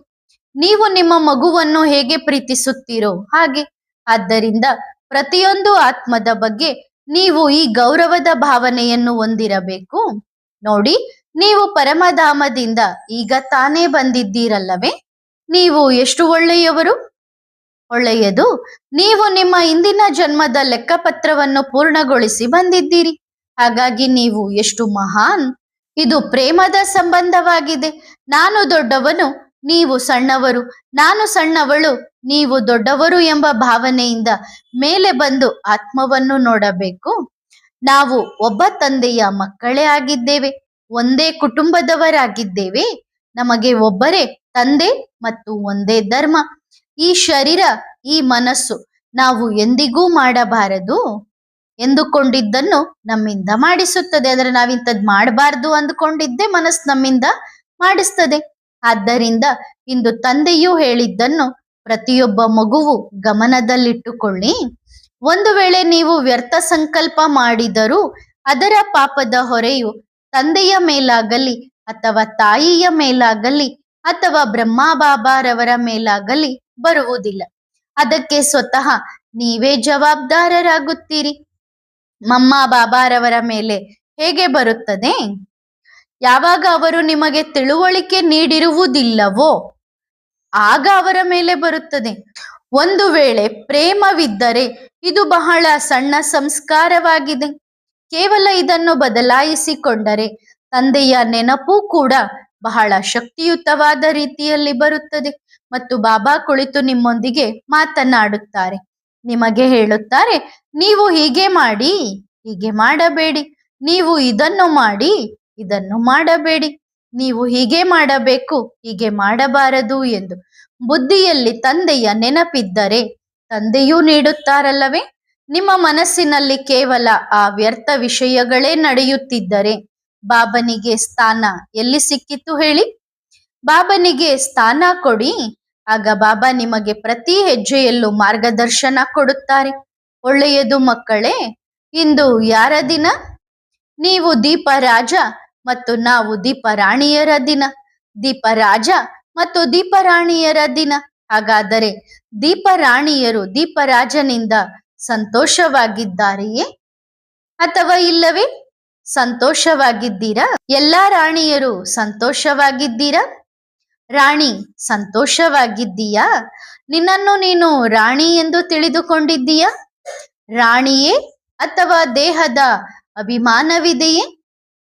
ನೀವು ನಿಮ್ಮ ಮಗುವನ್ನು ಹೇಗೆ ಪ್ರೀತಿಸುತ್ತೀರೋ ಹಾಗೆ. ಆದ್ದರಿಂದ ಪ್ರತಿಯೊಂದು ಆತ್ಮದ ಬಗ್ಗೆ ನೀವು ಈ ಗೌರವದ ಭಾವನೆಯನ್ನು ಹೊಂದಿರಬೇಕು. ನೋಡಿ, ನೀವು ಪರಮಧಾಮದಿಂದ ಈಗ ತಾನೇ ಬಂದಿದ್ದೀರಲ್ಲವೇ? ನೀವು ಎಷ್ಟು ಒಳ್ಳೆಯವರು. ಒಳ್ಳೆಯದು, ನೀವು ನಿಮ್ಮ ಇಂದಿನ ಜನ್ಮದ ಲೆಕ್ಕಪತ್ರವನ್ನು ಪೂರ್ಣಗೊಳಿಸಿ ಬಂದಿದ್ದೀರಿ. ಹಾಗಾಗಿ ನೀವು ಎಷ್ಟು ಮಹಾನ್. ಇದು ಪ್ರೇಮದ ಸಂಬಂಧವಾಗಿದೆ. ನಾನು ದೊಡ್ಡವನು, ನೀವು ಸಣ್ಣವರು, ನಾನು ಸಣ್ಣವಳು, ನೀವು ದೊಡ್ಡವರು ಎಂಬ ಭಾವನೆಯಿಂದ ಮೇಲೆ ಬಂದು ಆತ್ಮವನ್ನು ನೋಡಬೇಕು. ನಾವು ಒಬ್ಬ ತಂದೆಯ ಮಕ್ಕಳೇ ಆಗಿದ್ದೇವೆ, ಒಂದೇ ಕುಟುಂಬದವರಾಗಿದ್ದೇವೆ. ನಮಗೆ ಒಬ್ಬರೇ ತಂದೆ ಮತ್ತು ಒಂದೇ ಧರ್ಮ. ಈ ಶರೀರ, ಈ ಮನಸ್ಸು ನಾವು ಎಂದಿಗೂ ಮಾಡಬಾರದು ಎಂದುಕೊಂಡಿದ್ದನ್ನು ನಮ್ಮಿಂದ ಮಾಡಿಸುತ್ತದೆ. ಅಂದ್ರೆ ನಾವಿಂಥದ್ದು ಮಾಡಬಾರ್ದು ಅಂದುಕೊಂಡಿದ್ದೆ ಮನಸ್ಸು ನಮ್ಮಿಂದ ಮಾಡಿಸ್ತದೆ. ಆದ್ದರಿಂದ ಇಂದು ತಂದೆಯೂ ಹೇಳಿದ್ದನ್ನು ಪ್ರತಿಯೊಬ್ಬ ಮಗುವು ಗಮನದಲ್ಲಿಟ್ಟುಕೊಳ್ಳಿ. ಒಂದು ವೇಳೆ ನೀವು ವ್ಯರ್ಥ ಸಂಕಲ್ಪ ಮಾಡಿದರೂ ಅದರ ಪಾಪದ ಹೊರೆಯು ತಂದೆಯ ಮೇಲಾಗಲಿ ಅಥವಾ ತಾಯಿಯ ಮೇಲಾಗಲಿ ಅಥವಾ ಬ್ರಹ್ಮ ಬಾಬಾರವರ ಮೇಲಾಗಲಿ ಬರುವುದಿಲ್ಲ. ಅದಕ್ಕೆ ಸ್ವತಃ ನೀವೇ ಜವಾಬ್ದಾರರಾಗುತ್ತೀರಿ. ಮಮ್ಮ ಬಾಬಾರವರ ಮೇಲೆ ಹೇಗೆ ಬರುತ್ತದೆ? ಯಾವಾಗ ಅವರು ನಿಮಗೆ ತಿಳುವಳಿಕೆ ನೀಡಿರುವುದಿಲ್ಲವೋ ಆಗ ಅವರ ಮೇಲೆ ಬರುತ್ತದೆ. ಒಂದು ವೇಳೆ ಪ್ರೇಮವಿದ್ದರೆ ಇದು ಬಹಳ ಸಣ್ಣ ಸಂಸ್ಕಾರವಾಗಿದೆ. ಕೇವಲ ಇದನ್ನು ಬದಲಾಯಿಸಿಕೊಂಡರೆ ತಂದೆಯ ನೆನಪು ಕೂಡ ಬಹಳ ಶಕ್ತಿಯುತವಾದ ರೀತಿಯಲ್ಲಿ ಬರುತ್ತದೆ ಮತ್ತು ಬಾಬಾ ಕುಳಿತು ನಿಮ್ಮೊಂದಿಗೆ ಮಾತನಾಡುತ್ತಾರೆ. ನಿಮಗೆ ಹೇಳುತ್ತಾರೆ, ನೀವು ಹೀಗೆ ಮಾಡಿ, ಹೀಗೆ ಮಾಡಬೇಡಿ, ನೀವು ಇದನ್ನು ಮಾಡಿ, ಇದನ್ನು ಮಾಡಬೇಡಿ, ನೀವು ಹೀಗೆ ಮಾಡಬೇಕು, ಹೀಗೆ ಮಾಡಬಾರದು ಎಂದು. ಬುದ್ಧಿಯಲ್ಲಿ ತಂದೆಯ ನೆನಪಿದ್ದರೆ ತಂದೆಯೂ ನೀಡುತ್ತಾರಲ್ಲವೇ? ನಿಮ್ಮ ಮನಸ್ಸಿನಲ್ಲಿ ಕೇವಲ ಆ ವ್ಯರ್ಥ ವಿಷಯಗಳೇ ನಡೆಯುತ್ತಿದ್ದರೆ ಬಾಬನಿಗೆ ಸ್ಥಾನ ಎಲ್ಲಿ ಸಿಕ್ಕಿತು ಹೇಳಿ? ಬಾಬನಿಗೆ ಸ್ಥಾನ ಕೊಡಿ, ಆಗ ಬಾಬಾ ನಿಮಗೆ ಪ್ರತಿ ಹೆಜ್ಜೆಯಲ್ಲೂ ಮಾರ್ಗದರ್ಶನ ಕೊಡುತ್ತಾರೆ. ಒಳ್ಳೆಯದು ಮಕ್ಕಳೇ. ಇಂದು ಯಾರ ದಿನ? ನೀವು ದೀಪರಾಜ ಮತ್ತು ನಾವು ದೀಪರಾಣಿಯರ ದಿನ. ದೀಪರಾಜ ಮತ್ತು ದೀಪರಾಣಿಯರ ದಿನ. ಹಾಗಾದರೆ ದೀಪರಾಣಿಯರು ದೀಪರಾಜನಿಂದ ಸಂತೋಷವಾಗಿದ್ದಾರೆಯೇ ಅಥವಾ ಇಲ್ಲವೇ? ಸಂತೋಷವಾಗಿದ್ದೀರಾ? ಎಲ್ಲಾ ರಾಣಿಯರು ಸಂತೋಷವಾಗಿದ್ದೀರಾ? ರಾಣಿ ಸಂತೋಷವಾಗಿದ್ದೀಯಾ? ನಿನ್ನನ್ನು ನೀನು ರಾಣಿ ಎಂದು ತಿಳಿದುಕೊಂಡಿದ್ದೀಯಾ? ರಾಣಿಯೇ ಅಥವಾ ದೇಹದ ಅಭಿಮಾನವಿದೆಯೇ?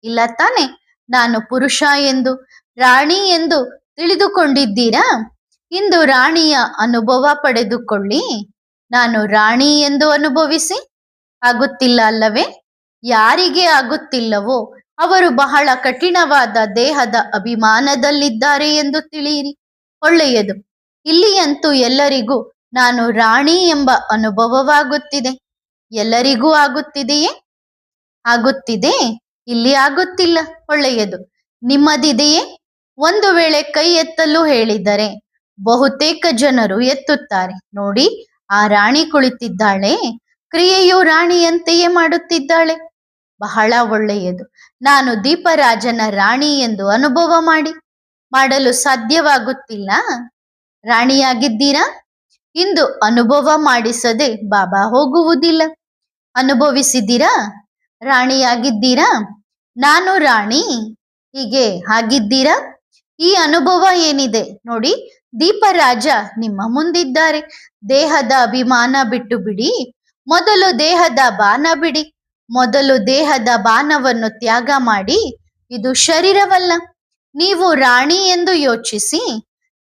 ಇಲ್ಲ ತಾನೆ. ನಾನು ಪುರುಷ ಎಂದು, ರಾಣಿ ಎಂದು ತಿಳಿದುಕೊಂಡಿದ್ದೀರಾ? ಇಂದು ರಾಣಿಯ ಅನುಭವ ಪಡೆದುಕೊಳ್ಳಿ. ನಾನು ರಾಣಿ ಎಂದು ಅನುಭವಿಸಿ. ಆಗುತ್ತಿಲ್ಲ ಅಲ್ಲವೇ? ಯಾರಿಗೆ ಆಗುತ್ತಿಲ್ಲವೋ ಅವರು ಬಹಳ ಕಠಿಣವಾದ ದೇಹದ ಅಭಿಮಾನದಲ್ಲಿದ್ದಾರೆ ಎಂದು ತಿಳಿಯಿರಿ. ಒಳ್ಳೆಯದು. ಇಲ್ಲಿಯಂತೂ ಎಲ್ಲರಿಗೂ ನಾನು ರಾಣಿ ಎಂಬ ಅನುಭವವಾಗುತ್ತಿದೆ. ಎಲ್ಲರಿಗೂ ಆಗುತ್ತಿದೆಯೇ? ಆಗುತ್ತಿದೆ. ಇಲ್ಲಿ ಆಗುತ್ತಿಲ್ಲ. ಒಳ್ಳೆಯದು. ನಿಮ್ಮದಿದೆಯೇ? ಒಂದು ವೇಳೆ ಕೈ ಎತ್ತಲು ಹೇಳಿದರೆ ಬಹುತೇಕ ಜನರು ಎತ್ತುತ್ತಾರೆ. ನೋಡಿ, ಆ ರಾಣಿ ಕುಳಿತಿದ್ದಾಳೆ, ಕ್ರಿಯೆಯು ರಾಣಿಯಂತೆಯೇ ಮಾಡುತ್ತಿದ್ದಾಳೆ. ಬಹಳ ಒಳ್ಳೆಯದು. ನಾನು ದೀಪರಾಜನ ರಾಣಿ ಎಂದು ಅನುಭವ ಮಾಡಲು ಸಾಧ್ಯವಾಗುತ್ತಿಲ್ಲ. ರಾಣಿಯಾಗಿದ್ದೀರಾ? ಇಂದು ಅನುಭವ ಮಾಡಿಸದೆ ಬಾಬಾ ಹೋಗುವುದಿಲ್ಲ. ಅನುಭವಿಸಿದ್ದೀರಾ? ರಾಣಿಯಾಗಿದ್ದೀರಾ? ನಾನು ರಾಣಿ, ಹೀಗೆ ಆಗಿದ್ದೀರಾ? ಈ ಅನುಭವ ಏನಿದೆ ನೋಡಿ, ದೀಪರಾಜ ನಿಮ್ಮ ಮುಂದಿದ್ದಾರೆ. ದೇಹದ ಅಭಿಮಾನ ಬಿಟ್ಟು ಬಿಡಿ. ಮೊದಲು ದೇಹದ ಬಾಣ ಬಿಡಿ. ಮೊದಲು ದೇಹದ ಬಾಣವನ್ನು ತ್ಯಾಗ ಮಾಡಿ. ಇದು ಶರೀರವಲ್ಲ. ನೀವು ರಾಣಿ ಎಂದು ಯೋಚಿಸಿ.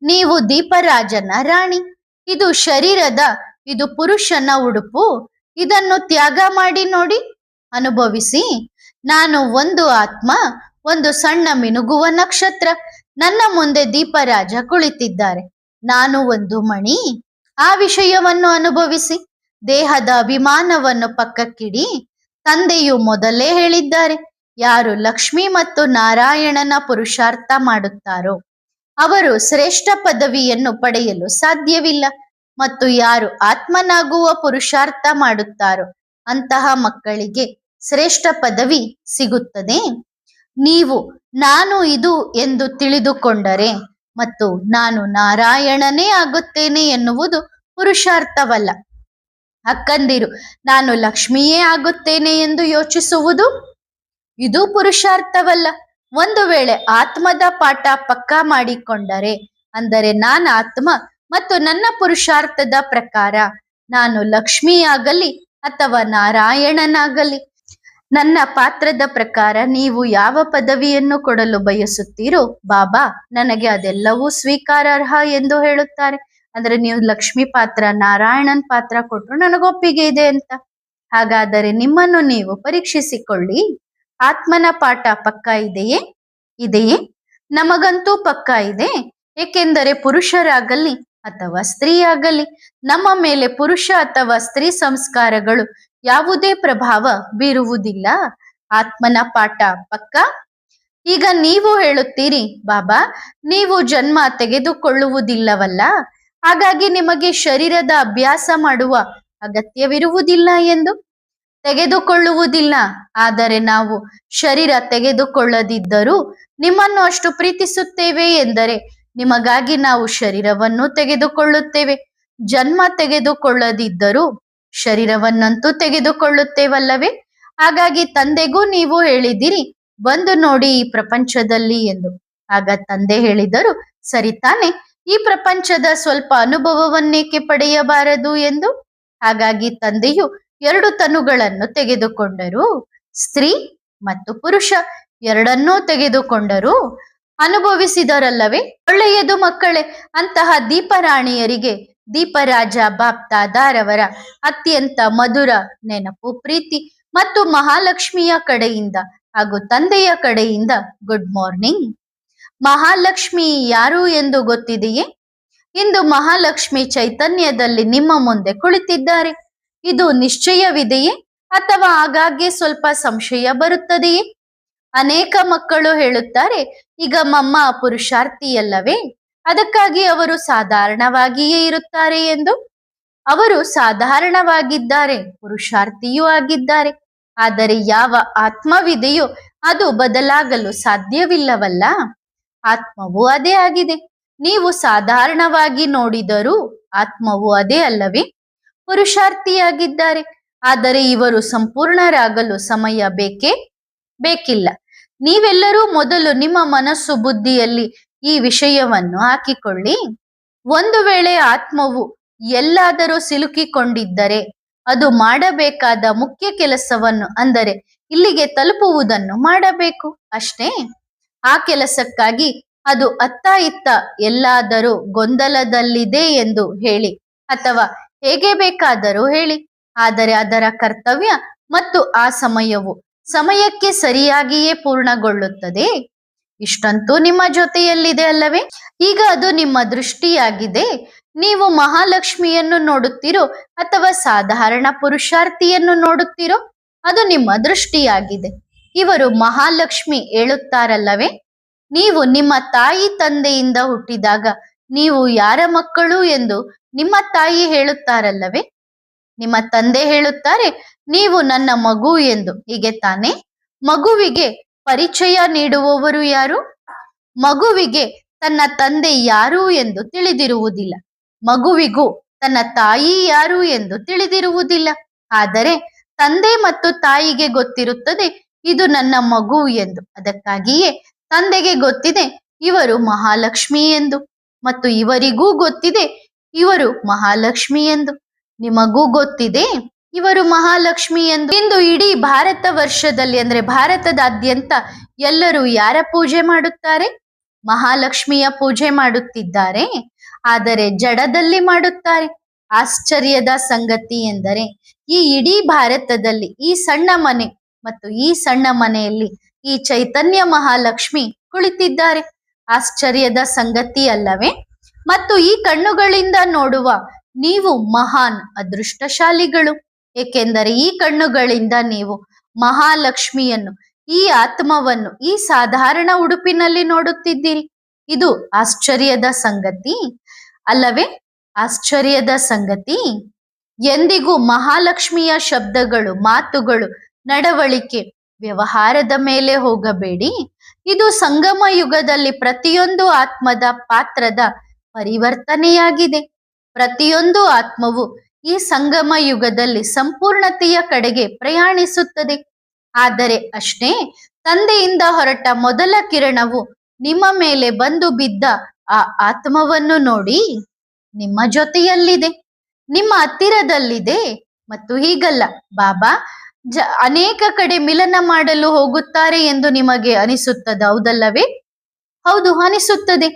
ನೀವು ದೀಪರಾಜನ ರಾಣಿ. ಇದು ಶರೀರದ, ಇದು ಪುರುಷನ ಉಡುಪು. ಇದನ್ನು ತ್ಯಾಗ ಮಾಡಿ ನೋಡಿ, ಅನುಭವಿಸಿ. ನಾನು ಒಂದು ಆತ್ಮ, ಒಂದು ಸಣ್ಣ ಮಿನುಗುವ ನಕ್ಷತ್ರ. ನನ್ನ ಮುಂದೆ ದೀಪರಾಜ ಕುಳಿತಿದ್ದಾರೆ. ನಾನು ಒಂದು ಮಣಿ. ಆ ವಿಷಯವನ್ನು ಅನುಭವಿಸಿ. ದೇಹದ ಅಭಿಮಾನವನ್ನು ಪಕ್ಕಕ್ಕಿಡಿ. ತಂದೆಯು ಮೊದಲೇ ಹೇಳಿದ್ದಾರೆ, ಯಾರು ಲಕ್ಷ್ಮಿ ಮತ್ತು ನಾರಾಯಣನ ಪುರುಷಾರ್ಥ ಮಾಡುತ್ತಾರೋ ಅವರು ಶ್ರೇಷ್ಠ ಪದವಿಯನ್ನು ಪಡೆಯಲು ಸಾಧ್ಯವಿಲ್ಲ. ಮತ್ತು ಯಾರು ಆತ್ಮನಾಗುವ ಪುರುಷಾರ್ಥ ಮಾಡುತ್ತಾರೋ ಅಂತಹ ಮಕ್ಕಳಿಗೆ ಶ್ರೇಷ್ಠ ಪದವಿ ಸಿಗುತ್ತದೆ. ನೀವು ನಾನು ಇದು ಎಂದು ತಿಳಿದುಕೊಂಡರೆ ಮತ್ತು ನಾನು ನಾರಾಯಣನೇ ಆಗುತ್ತೇನೆ ಎನ್ನುವುದು ಪುರುಷಾರ್ಥವಲ್ಲ. ಅಕ್ಕಂದಿರು, ನಾನು ಲಕ್ಷ್ಮಿಯೇ ಆಗುತ್ತೇನೆ ಎಂದು ಯೋಚಿಸುವುದು ಇದು ಪುರುಷಾರ್ಥವಲ್ಲ. ಒಂದು ವೇಳೆ ಆತ್ಮದ ಪಾಠ ಪಕ್ಕಾ ಮಾಡಿಕೊಂಡರೆ, ಅಂದರೆ ನಾನು ಆತ್ಮ ಮತ್ತು ನನ್ನ ಪುರುಷಾರ್ಥದ ಪ್ರಕಾರ ನಾನು ಲಕ್ಷ್ಮಿಯಾಗಲಿ ಅಥವಾ ನಾರಾಯಣನಾಗಲಿ, ನನ್ನ ಪಾತ್ರದ ಪ್ರಕಾರ ನೀವು ಯಾವ ಪದವಿಯನ್ನು ಕೊಡಲು ಬಯಸುತ್ತೀರೋ ಬಾಬಾ ನನಗೆ ಅದೆಲ್ಲವೂ ಸ್ವೀಕಾರಾರ್ಹ ಎಂದು ಹೇಳುತ್ತಾರೆ. ಅಂದ್ರೆ ನೀವು ಲಕ್ಷ್ಮಿ ಪಾತ್ರ, ನಾರಾಯಣನ್ ಪಾತ್ರ ಕೊಟ್ಟರು ನನಗೊಪ್ಪಿಗೆ ಇದೆ ಅಂತ. ಹಾಗಾದರೆ ನಿಮ್ಮನ್ನು ನೀವು ಪರೀಕ್ಷಿಸಿಕೊಳ್ಳಿ. ಆತ್ಮನ ಪಾಠ ಪಕ್ಕಾ ಇದೆಯೇ? ಇದೆಯೇ? ನಮಗಂತೂ ಪಕ್ಕಾ ಇದೆ. ಏಕೆಂದರೆ ಪುರುಷರಾಗಲಿ ಅಥವಾ ಸ್ತ್ರೀಯಾಗಲಿ ನಮ್ಮ ಮೇಲೆ ಪುರುಷ ಅಥವಾ ಸ್ತ್ರೀ ಸಂಸ್ಕಾರಗಳು ಯಾವುದೇ ಪ್ರಭಾವ ಬೀರುವುದಿಲ್ಲ. ಆತ್ಮನ ಪಾಠ ಪಕ್ಕಾ. ಈಗ ನೀವು ಹೇಳುತ್ತೀರಿ, ಬಾಬಾ ನೀವು ಜನ್ಮ ತೆಗೆದುಕೊಳ್ಳುವುದಿಲ್ಲವಲ್ಲ, ಹಾಗಾಗಿ ನಿಮಗೆ ಶರೀರದ ಅಭ್ಯಾಸ ಮಾಡುವ ಅಗತ್ಯವಿರುವುದಿಲ್ಲ ಎಂದು. ತೆಗೆದುಕೊಳ್ಳುವುದಿಲ್ಲ. ಆದರೆ ನಾವು ಶರೀರ ತೆಗೆದುಕೊಳ್ಳದಿದ್ದರೂ ನಿಮ್ಮನ್ನು ಅಷ್ಟು ಪ್ರೀತಿಸುತ್ತೇವೆ ಎಂದರೆ ನಿಮಗಾಗಿ ನಾವು ಶರೀರವನ್ನು ತೆಗೆದುಕೊಳ್ಳುತ್ತೇವೆ. ಜನ್ಮ ತೆಗೆದುಕೊಳ್ಳದಿದ್ದರೂ ಶರೀರವನ್ನಂತೂ ತೆಗೆದುಕೊಳ್ಳುತ್ತೇವಲ್ಲವೇ? ಹಾಗಾಗಿ ತಂದೆಗೂ ನೀವು ಹೇಳಿದಿರಿ ಬಂದು ನೋಡಿ ಈ ಪ್ರಪಂಚದಲ್ಲಿ ಎಂದು. ಆಗ ತಂದೆ ಹೇಳಿದರು, ಸರಿ ತಾನೆ, ಈ ಪ್ರಪಂಚದ ಸ್ವಲ್ಪ ಅನುಭವವನ್ನೇಕೆ ಪಡೆಯಬಾರದು ಎಂದು. ಹಾಗಾಗಿ ತಂದೆಯು 2 ತನುಗಳನ್ನು ತೆಗೆದುಕೊಂಡರು, ಸ್ತ್ರೀ ಮತ್ತು ಪುರುಷ ಎರಡನ್ನೂ ತೆಗೆದುಕೊಂಡರು, ಅನುಭವಿಸಿದರಲ್ಲವೇ. ಒಳ್ಳೆಯದು ಮಕ್ಕಳೇ. ಅಂತಹ ದೀಪರಾಣಿಯರಿಗೆ ದೀಪರಾಜ ಬಾಪ್ದಾದಾರವರ ಅತ್ಯಂತ ಮಧುರ ನೆನಪು, ಪ್ರೀತಿ ಮತ್ತು ಮಹಾಲಕ್ಷ್ಮಿಯ ಕಡೆಯಿಂದ ಹಾಗೂ ತಂದೆಯ ಕಡೆಯಿಂದ ಗುಡ್ ಮಾರ್ನಿಂಗ್. ಮಹಾಲಕ್ಷ್ಮಿ ಯಾರು ಎಂದು ಗೊತ್ತಿದೆಯೇ? ಇಂದು ಮಹಾಲಕ್ಷ್ಮಿ ಚೈತನ್ಯದಲ್ಲಿ ನಿಮ್ಮ ಮುಂದೆ ಕುಳಿತಿದ್ದಾರೆ. ಇದು ನಿಶ್ಚಯವಿದೆಯೇ ಅಥವಾ ಆಗಾಗ್ಗೆ ಸ್ವಲ್ಪ ಸಂಶಯ ಬರುತ್ತದೆಯೇ? ಅನೇಕ ಮಕ್ಕಳು ಹೇಳುತ್ತಾರೆ, ಈಗ ಮಮ್ಮ ಪುರುಷಾರ್ಥಿಯಲ್ಲವೇ, ಅದಕ್ಕಾಗಿ ಅವರು ಸಾಧಾರಣವಾಗಿಯೇ ಇರುತ್ತಾರೆ ಎಂದು. ಅವರು ಸಾಧಾರಣವಾಗಿದ್ದಾರೆ, ಪುರುಷಾರ್ಥಿಯೂ ಆಗಿದ್ದಾರೆ. ಆದರೆ ಯಾವ ಆತ್ಮವಿದೆಯೋ ಅದು ಬದಲಾಗಲು ಸಾಧ್ಯವಿಲ್ಲವಲ್ಲ. ಆತ್ಮವು ಅದೇ ಆಗಿದೆ. ನೀವು ಸಾಧಾರಣವಾಗಿ ನೋಡಿದರೂ ಆತ್ಮವು ಅದೇ ಅಲ್ಲವೇ? ಪುರುಷಾರ್ಥಿಯಾಗಿದ್ದಾರೆ. ಆದರೆ ಇವರು ಸಂಪೂರ್ಣರಾಗಲು ಸಮಯ ಬೇಕಿಲ್ಲ. ನೀವೆಲ್ಲರೂ ಮೊದಲು ನಿಮ್ಮ ಮನಸ್ಸು ಬುದ್ಧಿಯಲ್ಲಿ ಈ ವಿಷಯವನ್ನು ಹಾಕಿಕೊಳ್ಳಿ. ಒಂದು ವೇಳೆ ಆತ್ಮವು ಎಲ್ಲಾದರೂ ಸಿಲುಕಿಕೊಂಡಿದ್ದರೆ ಅದು ಮಾಡಬೇಕಾದ ಮುಖ್ಯ ಕೆಲಸವನ್ನು, ಅಂದರೆ ಇಲ್ಲಿಗೆ ತಲುಪುವುದನ್ನು ಮಾಡಬೇಕು ಅಷ್ಟೇ. ಆ ಕೆಲಸಕ್ಕಾಗಿ ಅದು ಅತ್ತ ಇತ್ತ ಎಲ್ಲಾದರೂ ಗೊಂದಲದಲ್ಲಿದೆ ಎಂದು ಹೇಳಿ ಅಥವಾ ಹೇಗೆ ಬೇಕಾದರೂ ಹೇಳಿ, ಆದರೆ ಅದರ ಕರ್ತವ್ಯ ಮತ್ತು ಆ ಸಮಯಕ್ಕೆ ಸರಿಯಾಗಿಯೇ ಪೂರ್ಣಗೊಳ್ಳುತ್ತದೆ. ಇಷ್ಟಂತೂ ನಿಮ್ಮ ಜೊತೆಯಲ್ಲಿದೆ ಅಲ್ಲವೇ? ಈಗ ಅದು ನಿಮ್ಮ ದೃಷ್ಟಿಯಾಗಿದೆ. ನೀವು ಮಹಾಲಕ್ಷ್ಮಿಯನ್ನು ನೋಡುತ್ತೀರೋ ಅಥವಾ ಸಾಧಾರಣ ಪುರುಷಾರ್ಥಿಯನ್ನು ನೋಡುತ್ತೀರೋ, ಅದು ನಿಮ್ಮ ದೃಷ್ಟಿಯಾಗಿದೆ. ಇವರು ಮಹಾಲಕ್ಷ್ಮಿ ಹೇಳುತ್ತಾರಲ್ಲವೇ, ನೀವು ನಿಮ್ಮ ತಾಯಿ ತಂದೆಯಿಂದ ಹುಟ್ಟಿದಾಗ ನೀವು ಯಾರ ಮಕ್ಕಳು ಎಂದು ನಿಮ್ಮ ತಾಯಿ ಹೇಳುತ್ತಾರಲ್ಲವೇ? ನಿಮ್ಮ ತಂದೆ ಹೇಳುತ್ತಾರೆ, ನೀವು ನನ್ನ ಮಗು ಎಂದು. ಹೀಗೆ ತಾನೆ? ಮಗುವಿಗೆ ಪರಿಚಯ ನೀಡುವವರು ಯಾರು? ಮಗುವಿಗೆ ತನ್ನ ತಂದೆ ಯಾರು ಎಂದು ತಿಳಿದಿರುವುದಿಲ್ಲ. ಮಗುವಿಗೂ ತನ್ನ ತಾಯಿ ಯಾರು ಎಂದು ತಿಳಿದಿರುವುದಿಲ್ಲ. ಆದರೆ ತಂದೆ ಮತ್ತು ತಾಯಿಗೆ ಗೊತ್ತಿರುತ್ತದೆ, ಇದು ನನ್ನ ಮಗು ಎಂದು. ಅದಕ್ಕಾಗಿಯೇ ತಂದೆಗೆ ಗೊತ್ತಿದೆ ಇವರು ಮಹಾಲಕ್ಷ್ಮಿ ಎಂದು, ಮತ್ತು ಇವರಿಗೂ ಗೊತ್ತಿದೆ ಇವರು ಮಹಾಲಕ್ಷ್ಮಿ ಎಂದು. ನಿಮಗೂ ಗೊತ್ತಿದೆ ಇವರು ಮಹಾಲಕ್ಷ್ಮಿ ಎಂದು. ಇಂದು ಇಡೀ ಭಾರತ ವರ್ಷದಲ್ಲಿ, ಅಂದ್ರೆ ಭಾರತದಾದ್ಯಂತ ಎಲ್ಲರೂ ಯಾರ ಪೂಜೆ ಮಾಡುತ್ತಾರೆ? ಮಹಾಲಕ್ಷ್ಮಿಯ ಪೂಜೆ ಮಾಡುತ್ತಿದ್ದಾರೆ. ಆದರೆ ಜಡದಲ್ಲಿ ಮಾಡುತ್ತಾರೆ. ಆಶ್ಚರ್ಯದ ಸಂಗತಿ ಎಂದರೆ ಈ ಇಡೀ ಭಾರತದಲ್ಲಿ ಈ ಸಣ್ಣ ಮನೆ ಮತ್ತು ಈ ಸಣ್ಣ ಮನೆಯಲ್ಲಿ ಈ ಚೈತನ್ಯ ಮಹಾಲಕ್ಷ್ಮಿ ಕುಳಿತಿದ್ದಾರೆ. ಆಶ್ಚರ್ಯದ ಸಂಗತಿ ಅಲ್ಲವೇ? ಮತ್ತು ಈ ಕಣ್ಣುಗಳಿಂದ ನೋಡುವ ನೀವು ಮಹಾನ್ ಅದೃಷ್ಟಶಾಲಿಗಳು. ಏಕೆಂದರೆ ಈ ಕಣ್ಣುಗಳಿಂದ ನೀವು ಮಹಾಲಕ್ಷ್ಮಿಯನ್ನು, ಈ ಆತ್ಮವನ್ನು ಈ ಸಾಧಾರಣ ಉಡುಪಿನಲ್ಲಿ ನೋಡುತ್ತಿದ್ದೀರಿ. ಇದು ಆಶ್ಚರ್ಯದ ಸಂಗತಿ ಅಲ್ಲವೇ? ಆಶ್ಚರ್ಯದ ಸಂಗತಿ. ಎಂದಿಗೂ ಮಹಾಲಕ್ಷ್ಮಿಯ ಶಬ್ದಗಳು, ಮಾತುಗಳು, ನಡವಳಿಕೆ, ವ್ಯವಹಾರದ ಮೇಲೆ ಹೋಗಬೇಡಿ. ಇದು ಸಂಗಮ ಯುಗದಲ್ಲಿ ಪ್ರತಿಯೊಂದು ಆತ್ಮದ ಪಾತ್ರದ ಪರಿವರ್ತನೆಯಾಗಿದೆ. ಪ್ರತಿಯೊಂದು ಆತ್ಮವು ಈ ಸಂಗಮ ಯುಗದಲ್ಲಿ ಸಂಪೂರ್ಣತೆಯ ಕಡೆಗೆ ಪ್ರಯಾಣಿಸುತ್ತದೆ. ಆದರೆ ಅಷ್ಟೇ, ತಂದೆಯಿಂದ ಹೊರಟ ಮೊದಲ ಕಿರಣವು ನಿಮ್ಮ ಮೇಲೆ ಬಂದು ಬಿದ್ದ ಆ ಆತ್ಮವನ್ನು ನೋಡಿ. ನಿಮ್ಮ ಜೊತೆಯಲ್ಲಿದೆ, ನಿಮ್ಮ ಹತ್ತಿರದಲ್ಲಿದೆ. ಮತ್ತು ಹೀಗಲ್ಲ, ಬಾಬಾ ಅನೇಕ ಕಡೆ ಮಿಲನ ಮಾಡಲು ಹೋಗುತ್ತಾರೆ ಎಂದು ನಿಮಗೆ ಅನಿಸುತ್ತದೆ, ಹೌದಲ್ಲವೇ? ಹೌದು, ಅನಿಸುತ್ತದೆ.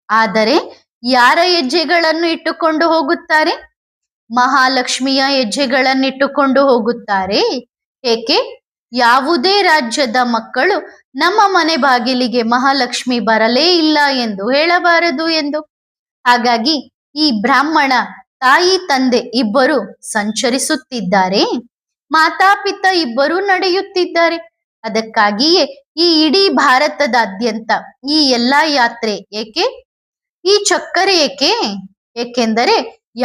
ಆದರೆ ಯಾರ ಹೆಜ್ಜೆಗಳನ್ನು ಇಟ್ಟುಕೊಂಡು ಹೋಗುತ್ತಾರೆ? ಮಹಾಲಕ್ಷ್ಮಿಯ ಹೆಜ್ಜೆಗಳನ್ನಿಟ್ಟುಕೊಂಡು ಹೋಗುತ್ತಾರೆ. ಏಕೆ? ಯಾವುದೇ ರಾಜ್ಯದ ಮಕ್ಕಳು ನಮ್ಮ ಮನೆ ಬಾಗಿಲಿಗೆ ಮಹಾಲಕ್ಷ್ಮಿ ಬರಲೇ ಇಲ್ಲ ಎಂದು ಹೇಳಬಾರದು ಎಂದು. ಹಾಗಾಗಿ ಈ ಬ್ರಾಹ್ಮಣ ತಾಯಿ ತಂದೆ ಇಬ್ಬರು ಸಂಚರಿಸುತ್ತಿದ್ದಾರೆ, ಮಾತಾಪಿತ ಇಬ್ಬರೂ ನಡೆಯುತ್ತಿದ್ದಾರೆ. ಅದಕ್ಕಾಗಿಯೇ ಈ ಇಡೀ ಭಾರತದಾದ್ಯಂತ ಈ ಎಲ್ಲಾ ಯಾತ್ರೆ ಏಕೆ? ಈ ಚಕ್ಕರ ಏಕೆ? ಏಕೆಂದರೆ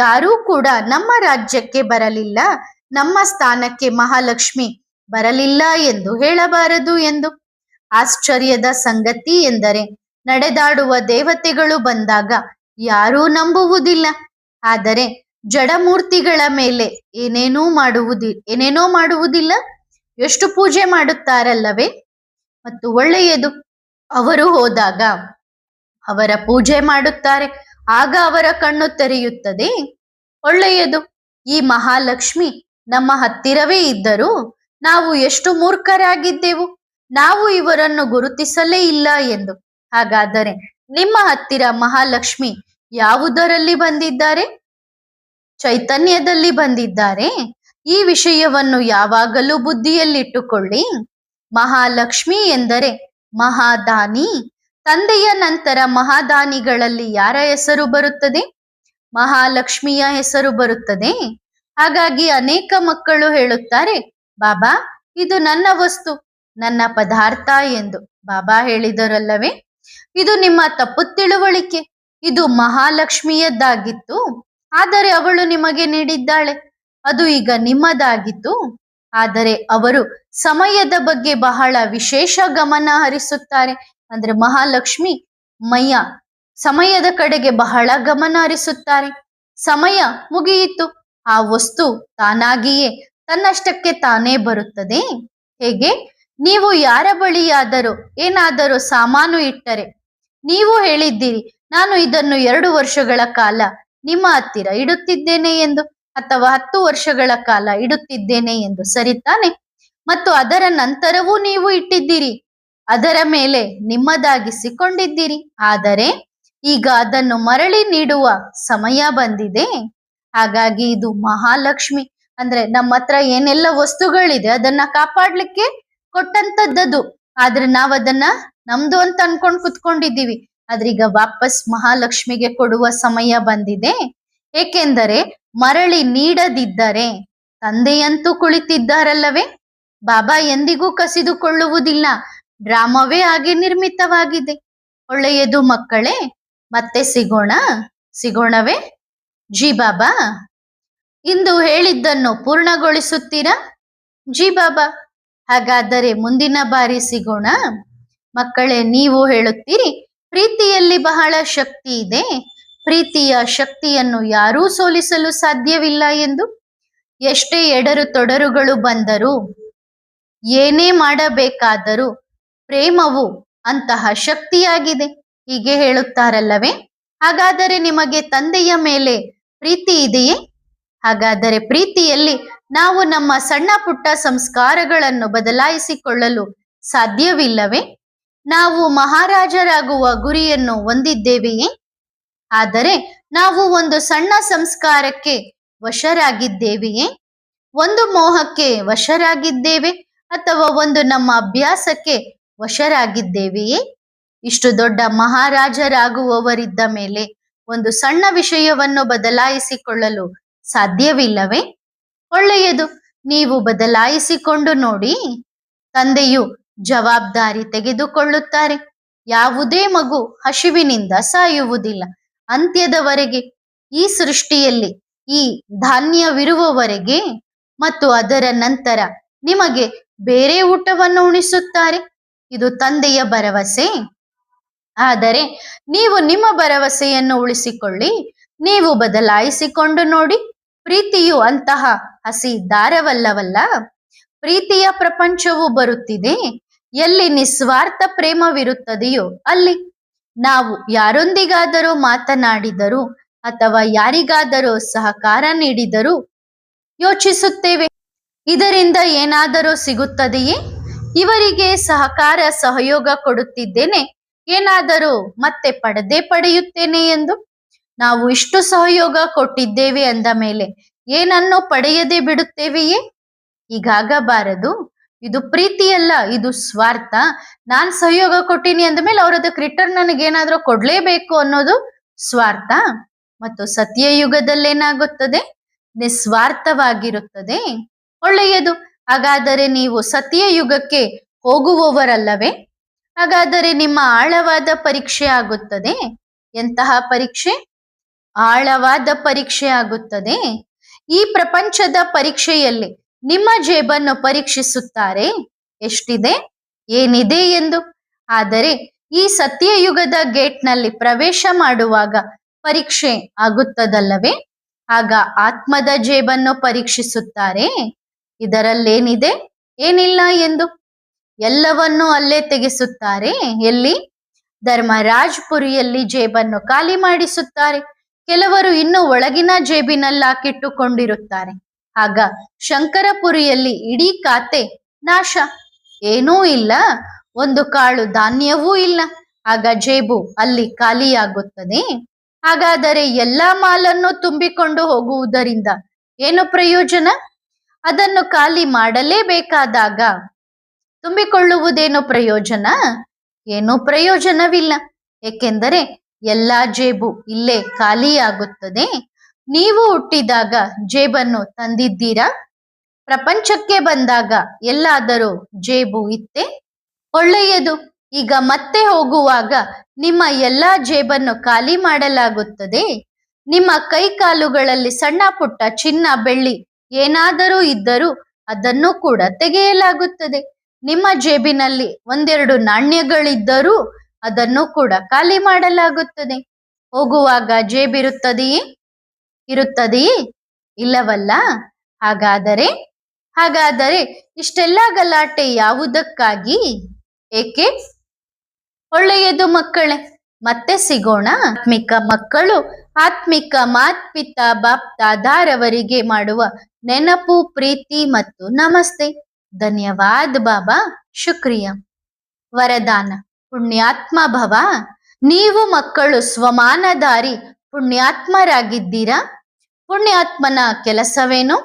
ಯಾರೂ ಕೂಡ ನಮ್ಮ ರಾಜ್ಯಕ್ಕೆ ಬರಲಿಲ್ಲ, ನಮ್ಮ ಸ್ಥಾನಕ್ಕೆ ಮಹಾಲಕ್ಷ್ಮಿ ಬರಲಿಲ್ಲ ಎಂದು ಹೇಳಬಾರದು ಎಂದು. ಆಶ್ಚರ್ಯದ ಸಂಗತಿ ಎಂದರೆ ನಡೆದಾಡುವ ದೇವತೆಗಳು ಬಂದಾಗ ಯಾರೂ ನಂಬುವುದಿಲ್ಲ. ಆದರೆ ಜಡಮೂರ್ತಿಗಳ ಮೇಲೆ ಏನೇನೋ ಮಾಡುವುದಿಲ್ಲ, ಎಷ್ಟು ಪೂಜೆ ಮಾಡುತ್ತಾರಲ್ಲವೇ? ಮತ್ತು ಒಳ್ಳೆಯದು. ಅವರು ಹೋದಾಗ ಅವರ ಪೂಜೆ ಮಾಡುತ್ತಾರೆ, ಆಗ ಅವರ ಕಣ್ಣು ತೆರೆಯುತ್ತದೆ. ಒಳ್ಳೆಯದು. ಈ ಮಹಾಲಕ್ಷ್ಮಿ ನಮ್ಮ ಹತ್ತಿರವೇ ಇದ್ದರೂ ನಾವು ಎಷ್ಟು ಮೂರ್ಖರಾಗಿದ್ದೆವು, ನಾವು ಇವರನ್ನು ಗುರುತಿಸಲೇ ಇಲ್ಲ ಎಂದು. ಹಾಗಾದರೆ ನಿಮ್ಮ ಹತ್ತಿರ ಮಹಾಲಕ್ಷ್ಮಿ ಯಾವುದರಲ್ಲಿ ಬಂದಿದ್ದಾರೆ? ಚೈತನ್ಯದಲ್ಲಿ ಬಂದಿದ್ದಾರೆ. ಈ ವಿಷಯವನ್ನು ಯಾವಾಗಲೂ ಬುದ್ಧಿಯಲ್ಲಿಟ್ಟುಕೊಳ್ಳಿ. ಮಹಾಲಕ್ಷ್ಮಿ ಎಂದರೆ ಮಹಾದಾನಿ. ತಂದೆಯ ನಂತರ ಮಹಾದಾನಿಗಳಲ್ಲಿ ಯಾರ ಹೆಸರು ಬರುತ್ತದೆ? ಮಹಾಲಕ್ಷ್ಮಿಯ ಹೆಸರು ಬರುತ್ತದೆ. ಹಾಗಾಗಿ ಅನೇಕ ಮಕ್ಕಳು ಹೇಳುತ್ತಾರೆ, ಬಾಬಾ ಇದು ನನ್ನ ವಸ್ತು, ನನ್ನ ಪದಾರ್ಥ ಎಂದು. ಬಾಬಾ ಹೇಳಿದರಲ್ಲವೇ, ಇದು ನಿಮ್ಮ ತಪ್ಪು ತಿಳುವಳಿಕೆ. ಇದು ಮಹಾಲಕ್ಷ್ಮಿಯದ್ದಾಗಿತ್ತು, ಆದರೆ ಅವಳು ನಿಮಗೆ ನೀಡಿದ್ದಾಳೆ. ಅದು ಈಗ ನಿಮ್ಮದಾಗಿತ್ತು. ಆದರೆ ಅವರು ಸಮಯದ ಬಗ್ಗೆ ಬಹಳ ವಿಶೇಷ ಗಮನ ಹರಿಸುತ್ತಾರೆ. ಅಂದ್ರೆ ಮಹಾಲಕ್ಷ್ಮಿ ಸಮಯದ ಕಡೆಗೆ ಬಹಳ ಗಮನ ಹರಿಸುತ್ತಾರೆ. ಸಮಯ ಮುಗಿಯಿತು, ಆ ವಸ್ತು ತಾನಾಗಿಯೇ ತನ್ನಷ್ಟಕ್ಕೆ ತಾನೇ ಬರುತ್ತದೆ. ಹೇಗೆ? ನೀವು ಯಾರ ಬಳಿಯಾದರೂ ಏನಾದರೂ ಸಾಮಾನು ಇಟ್ಟರೆ ನೀವು ಹೇಳಿದ್ದೀರಿ, ನಾನು ಇದನ್ನು 2 ವರ್ಷಗಳ ಕಾಲ ನಿಮ್ಮ ಹತ್ತಿರ ಇಡುತ್ತಿದ್ದೇನೆ ಎಂದು, ಅಥವಾ 10 ವರ್ಷಗಳ ಕಾಲ ಇಡುತ್ತಿದ್ದೇನೆ ಎಂದು, ಸರಿ ತಾನೆ? ಮತ್ತು ಅದರ ನಂತರವೂ ನೀವು ಇಟ್ಟಿದ್ದೀರಿ, ಅದರ ಮೇಲೆ ನಿಮ್ಮದಾಗಿಸಿಕೊಂಡಿದ್ದೀರಿ. ಆದರೆ ಈಗ ಅದನ್ನು ಮರಳಿ ನೀಡುವ ಸಮಯ ಬಂದಿದೆ. ಹಾಗಾಗಿ ಇದು ಮಹಾಲಕ್ಷ್ಮಿ. ಅಂದ್ರೆ ನಮ್ಮ ಹತ್ರ ಏನೆಲ್ಲ ವಸ್ತುಗಳಿದೆ ಅದನ್ನ ಕಾಪಾಡ್ಲಿಕ್ಕೆ ಕೊಟ್ಟಂತದ್ದದು. ಆದ್ರೆ ನಾವ್ ಅದನ್ನ ನಮ್ದು ಅಂತ ಅನ್ಕೊಂಡ್ ಕುತ್ಕೊಂಡಿದ್ದೀವಿ. ಆದ್ರೆ ಈಗ ವಾಪಸ್ ಮಹಾಲಕ್ಷ್ಮಿಗೆ ಕೊಡುವ ಸಮಯ ಬಂದಿದೆ. ಏಕೆಂದರೆ ಮರಳಿ ನೀಡದಿದ್ದರೆ ತಂದೆಯಂತೂ ಕುಳಿತಿದ್ದಾರಲ್ಲವೇ, ಬಾಬಾ ಎಂದಿಗೂ ಕಸಿದುಕೊಳ್ಳುವುದಿಲ್ಲ. ಡ್ರಾಮವೇ ಹಾಗೆ ನಿರ್ಮಿತವಾಗಿದೆ. ಒಳ್ಳೆಯದು ಮಕ್ಕಳೇ, ಮತ್ತೆ ಸಿಗೋಣವೇ? ಜಿ ಬಾಬಾ, ಇಂದು ಹೇಳಿದ್ದನ್ನು ಪೂರ್ಣಗೊಳಿಸುತ್ತೀರಾ? ಜಿ ಬಾಬಾ, ಹಾಗಾದರೆ ಮುಂದಿನ ಬಾರಿ ಸಿಗೋಣ. ಮಕ್ಕಳೇ, ನೀವು ಹೇಳುತ್ತೀರಿ ಪ್ರೀತಿಯಲ್ಲಿ ಬಹಳ ಶಕ್ತಿ ಇದೆ, ಪ್ರೀತಿಯ ಶಕ್ತಿಯನ್ನು ಯಾರೂ ಸೋಲಿಸಲು ಸಾಧ್ಯವಿಲ್ಲ ಎಂದು. ಎಷ್ಟೇ ಎಡರು ತೊಡರುಗಳು ಬಂದರೂ, ಏನೇ ಮಾಡಬೇಕಾದರೂ ಪ್ರೇಮವು ಅಂತಹ ಶಕ್ತಿಯಾಗಿದೆ, ಹೀಗೆ ಹೇಳುತ್ತಾರಲ್ಲವೇ? ಹಾಗಾದರೆ ನಿಮಗೆ ತಂದೆಯ ಮೇಲೆ ಪ್ರೀತಿ ಇದೆಯೇ? ಹಾಗಾದರೆ ಪ್ರೀತಿಯಲ್ಲಿ ನಾವು ನಮ್ಮ ಸಣ್ಣ ಪುಟ್ಟ ಸಂಸ್ಕಾರಗಳನ್ನು ಬದಲಾಯಿಸಿಕೊಳ್ಳಲು ಸಾಧ್ಯವಿಲ್ಲವೇ? ನಾವು ಮಹಾರಾಜರಾಗುವ ಗುರಿಯನ್ನು ಹೊಂದಿದ್ದೇವೆಯೇ? ಆದರೆ ನಾವು ಒಂದು ಸಣ್ಣ ಸಂಸ್ಕಾರಕ್ಕೆ ವಶರಾಗಿದ್ದೇವೆಯೇ? ಒಂದು ಮೋಹಕ್ಕೆ ವಶರಾಗಿದ್ದೇವೆ, ಅಥವಾ ಒಂದು ನಮ್ಮ ಅಭ್ಯಾಸಕ್ಕೆ ವಶರಾಗಿದ್ದೇವೆಯೇ? ಇಷ್ಟು ದೊಡ್ಡ ಮಹಾರಾಜರಾಗುವವರಿದ್ದ ಮೇಲೆ ಒಂದು ಸಣ್ಣ ವಿಷಯವನ್ನು ಬದಲಾಯಿಸಿಕೊಳ್ಳಲು ಸಾಧ್ಯವಿಲ್ಲವೇ? ಒಳ್ಳೆಯದು, ನೀವು ಬದಲಾಯಿಸಿಕೊಂಡು ನೋಡಿ. ತಂದೆಯು ಜವಾಬ್ದಾರಿ ತೆಗೆದುಕೊಳ್ಳುತ್ತಾರೆ. ಯಾವುದೇ ಮಗು ಹಸಿವಿನಿಂದ ಸಾಯುವುದಿಲ್ಲ. ಅಂತ್ಯದವರೆಗೆ, ಈ ಸೃಷ್ಟಿಯಲ್ಲಿ ಈ ಧಾನ್ಯವಿರುವವರೆಗೆ ಮತ್ತು ಅದರ ನಂತರ ನಿಮಗೆ ಬೇರೆ ಊಟವನ್ನು ಉಣಿಸುತ್ತಾರೆ. ಇದು ತಂದೆಯ ಭರವಸೆ. ಆದರೆ ನೀವು ನಿಮ್ಮ ಭರವಸೆಯನ್ನು ಉಳಿಸಿಕೊಳ್ಳಿ, ನೀವು ಬದಲಾಯಿಸಿಕೊಂಡು ನೋಡಿ. ಪ್ರೀತಿಯು ಅಂತಹ ಹಸಿ ದಾರವಲ್ಲವಲ್ಲ. ಪ್ರೀತಿಯ ಪ್ರಪಂಚವು ಬರುತ್ತಿದೆ. ಎಲ್ಲಿ ನಿಸ್ವಾರ್ಥ ಪ್ರೇಮವಿರುತ್ತದೆಯೋ ಅಲ್ಲಿ ನಾವು ಯಾರೊಂದಿಗಾದರೂ ಮಾತನಾಡಿದರೂ ಅಥವಾ ಯಾರಿಗಾದರೂ ಸಹಕಾರ ನೀಡಿದರೂ ಯೋಚಿಸುತ್ತೇವೆ, ಇದರಿಂದ ಏನಾದರೂ ಸಿಗುತ್ತದೆಯೇ? ಇವರಿಗೆ ಸಹಯೋಗ ಕೊಡುತ್ತಿದ್ದೇನೆ, ಏನಾದರೂ ಮತ್ತೆ ಪಡೆಯುತ್ತೇನೆ ಎಂದು. ನಾವು ಇಷ್ಟು ಸಹಯೋಗ ಕೊಟ್ಟಿದ್ದೇವೆ ಅಂದ ಮೇಲೆ ಏನನ್ನು ಪಡೆಯದೆ ಬಿಡುತ್ತೇವೆಯೇ? ಹೀಗಾಗಬಾರದು. ಇದು ಪ್ರೀತಿಯಲ್ಲ, ಇದು ಸ್ವಾರ್ಥ. ನಾನ್ ಸಹಯೋಗ ಕೊಟ್ಟಿನಿ ಅಂದ ಮೇಲೆ ಅವ್ರ ಅದಕ್ಕೆ ರಿಟರ್ನ್ ನನಗೇನಾದ್ರೂ ಕೊಡ್ಲೇಬೇಕು ಅನ್ನೋದು ಸ್ವಾರ್ಥ. ಮತ್ತು ಸತ್ಯಯುಗದಲ್ಲೇನಾಗುತ್ತದೆ? ನಿಸ್ವಾರ್ಥವಾಗಿರುತ್ತದೆ. ಒಳ್ಳೆಯದು. ಹಾಗಾದರೆ ನೀವು ಸತ್ಯಯುಗಕ್ಕೆ ಹೋಗುವವರಲ್ಲವೇ? ಹಾಗಾದರೆ ನಿಮ್ಮ ಆಳವಾದ ಪರೀಕ್ಷೆ ಆಗುತ್ತದೆ. ಎಂತಹ ಪರೀಕ್ಷೆ? ಆಳವಾದ ಪರೀಕ್ಷೆ ಆಗುತ್ತದೆ. ಈ ಪ್ರಪಂಚದ ಪರೀಕ್ಷೆಯಲ್ಲಿ ನಿಮ್ಮ ಜೇಬನ್ನು ಪರೀಕ್ಷಿಸುತ್ತಾರೆ, ಎಷ್ಟಿದೆ, ಏನಿದೆ ಎಂದು. ಆದರೆ ಈ ಸತ್ಯಯುಗದ ಗೇಟ್ನಲ್ಲಿ ಪ್ರವೇಶ ಮಾಡುವಾಗ ಪರೀಕ್ಷೆ ಆಗುತ್ತದಲ್ಲವೇ? ಆಗ ಆತ್ಮದ ಜೇಬನ್ನು ಪರೀಕ್ಷಿಸುತ್ತಾರೆ. ಇದರಲ್ಲೇನಿದೆ, ಏನಿಲ್ಲ ಎಂದು ಎಲ್ಲವನ್ನೂ ಅಲ್ಲೇ ತೆಗೆಸುತ್ತಾರೆ. ಎಲ್ಲಿ? ಧರ್ಮರಾಜ್ಪುರಿಯಲ್ಲಿ ಜೇಬನ್ನು ಖಾಲಿ ಮಾಡಿಸುತ್ತಾರೆ. ಕೆಲವರು ಇನ್ನೂ ಒಳಗಿನ ಜೇಬಿನಲ್ಲಿ ಹಾಕಿಟ್ಟುಕೊಂಡಿರುತ್ತಾರೆ. ಆಗ ಶಂಕರಪುರಿಯಲ್ಲಿ ಇಡೀ ಖಾತೆ ನಾಶ. ಏನೂ ಇಲ್ಲ, ಒಂದು ಕಾಳು ಧಾನ್ಯವೂ ಇಲ್ಲ. ಆಗ ಜೇಬು ಅಲ್ಲಿ ಖಾಲಿಯಾಗುತ್ತದೆ. ಹಾಗಾದರೆ ಎಲ್ಲಾ ಮಾಲನ್ನು ತುಂಬಿಕೊಂಡು ಹೋಗುವುದರಿಂದ ಏನು ಪ್ರಯೋಜನ? ಅದನ್ನು ಖಾಲಿ ಮಾಡಲೇಬೇಕಾದಾಗ ತುಂಬಿಕೊಳ್ಳುವುದೇನು ಪ್ರಯೋಜನ? ಏನೂ ಪ್ರಯೋಜನವಿಲ್ಲ. ಏಕೆಂದರೆ ಎಲ್ಲಾ ಜೇಬು ಇಲ್ಲೇ ಖಾಲಿಯಾಗುತ್ತದೆ. ನೀವು ಹುಟ್ಟಿದಾಗ ಜೇಬನ್ನು ತಂದಿದ್ದೀರಾ? ಪ್ರಪಂಚಕ್ಕೆ ಬಂದಾಗ ಎಲ್ಲಾದರೂ ಜೇಬು ಇತ್ತೆ? ಒಳ್ಳೆಯದು. ಈಗ ಮತ್ತೆ ಹೋಗುವಾಗ ನಿಮ್ಮ ಎಲ್ಲಾ ಜೇಬನ್ನು ಖಾಲಿ ಮಾಡಲಾಗುತ್ತದೆ. ನಿಮ್ಮ ಕೈ ಕಾಲುಗಳಲ್ಲಿ ಸಣ್ಣ ಪುಟ್ಟ ಚಿನ್ನ ಬೆಳ್ಳಿ ಏನಾದರೂ ಇದ್ದರೂ ಅದನ್ನು ಕೂಡ ತೆಗೆಯಲಾಗುತ್ತದೆ. ನಿಮ್ಮ ಜೇಬಿನಲ್ಲಿ ಒಂದೆರಡು ನಾಣ್ಯಗಳಿದ್ದರೂ ಅದನ್ನು ಕೂಡ ಖಾಲಿ ಮಾಡಲಾಗುತ್ತದೆ. ಹೋಗುವಾಗ ಜೇಬಿರುತ್ತದೆಯೇ? ಇರುತ್ತದೆಯೇ? ಇಲ್ಲವಲ್ಲ. ಹಾಗಾದರೆ ಇಷ್ಟೆಲ್ಲ ಗಲಾಟೆ ಯಾವುದಕ್ಕಾಗಿ? ಏಕೆ? ಒಳ್ಳೆಯದು ಮಕ್ಕಳೇ, ಮತ್ತೆ ಸಿಗೋಣ. ಆತ್ಮಿಕ ಮಕ್ಕಳು ಆತ್ಮಿಕ ಮಾತ್ಪಿತಾ ಬಾಪ್ದಾದಾರವರಿಗೆ ಮಾಡುವ ನೆನಪು, ಪ್ರೀತಿ ಮತ್ತು ನಮಸ್ತೆ. ಧನ್ಯವಾದ ಬಾಬಾ, ಶುಕ್ರಿಯ. ವರದಾನ: ಪುಣ್ಯಾತ್ಮ ಭವ. ನೀವು ಮಕ್ಕಳು ಸ್ವಮಾನಧಾರಿ ಪುಣ್ಯಾತ್ಮರಾಗಿದ್ದೀರಾ. ಪುಣ್ಯಾತ್ಮನ ಕೆಲಸವೇನು?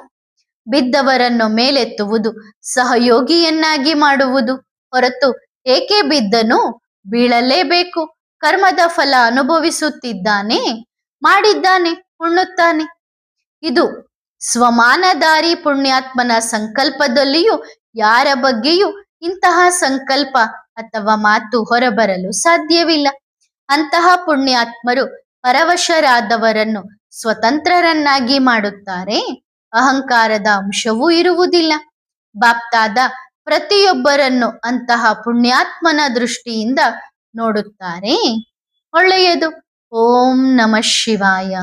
ಬಿದ್ದವರನ್ನು ಮೇಲೆತ್ತುವುದು, ಸಹಯೋಗಿಯನ್ನಾಗಿ ಮಾಡುವುದು. ಹೊರತು ಏಕೆ ಬಿದ್ದನು? ಬೀಳಲೇಬೇಕು. ಕರ್ಮದ ಫಲ ಅನುಭವಿಸುತ್ತಿದ್ದಾನೆ, ಮಾಡಿದ್ದಾನೆ, ಉಣ್ಣುತ್ತಾನೆ. ಇದು ಸ್ವಮಾನಧಾರಿ ಪುಣ್ಯಾತ್ಮನ ಸಂಕಲ್ಪದಲ್ಲಿಯೂ ಯಾರ ಬಗ್ಗೆಯೂ ಇಂತಹ ಸಂಕಲ್ಪ ಅಥವಾ ಮಾತು ಹೊರಬರಲು ಸಾಧ್ಯವಿಲ್ಲ. ಅಂತಹ ಪುಣ್ಯಾತ್ಮರು ಪರವಶರಾದವರನ್ನು ಸ್ವತಂತ್ರರನ್ನಾಗಿ ಮಾಡುತ್ತಾರೆ. ಅಹಂಕಾರದ ಅಂಶವೂ ಇರುವುದಿಲ್ಲ. ಬಾಪ್ದಾದ ಪ್ರತಿಯೊಬ್ಬರನ್ನು ಅಂತಹ ಪುಣ್ಯಾತ್ಮನ ದೃಷ್ಟಿಯಿಂದ ನೋಡುತ್ತಾರೆ. ಒಳ್ಳೆಯದು. ಓಂ ನಮಃ ಶಿವಾಯ.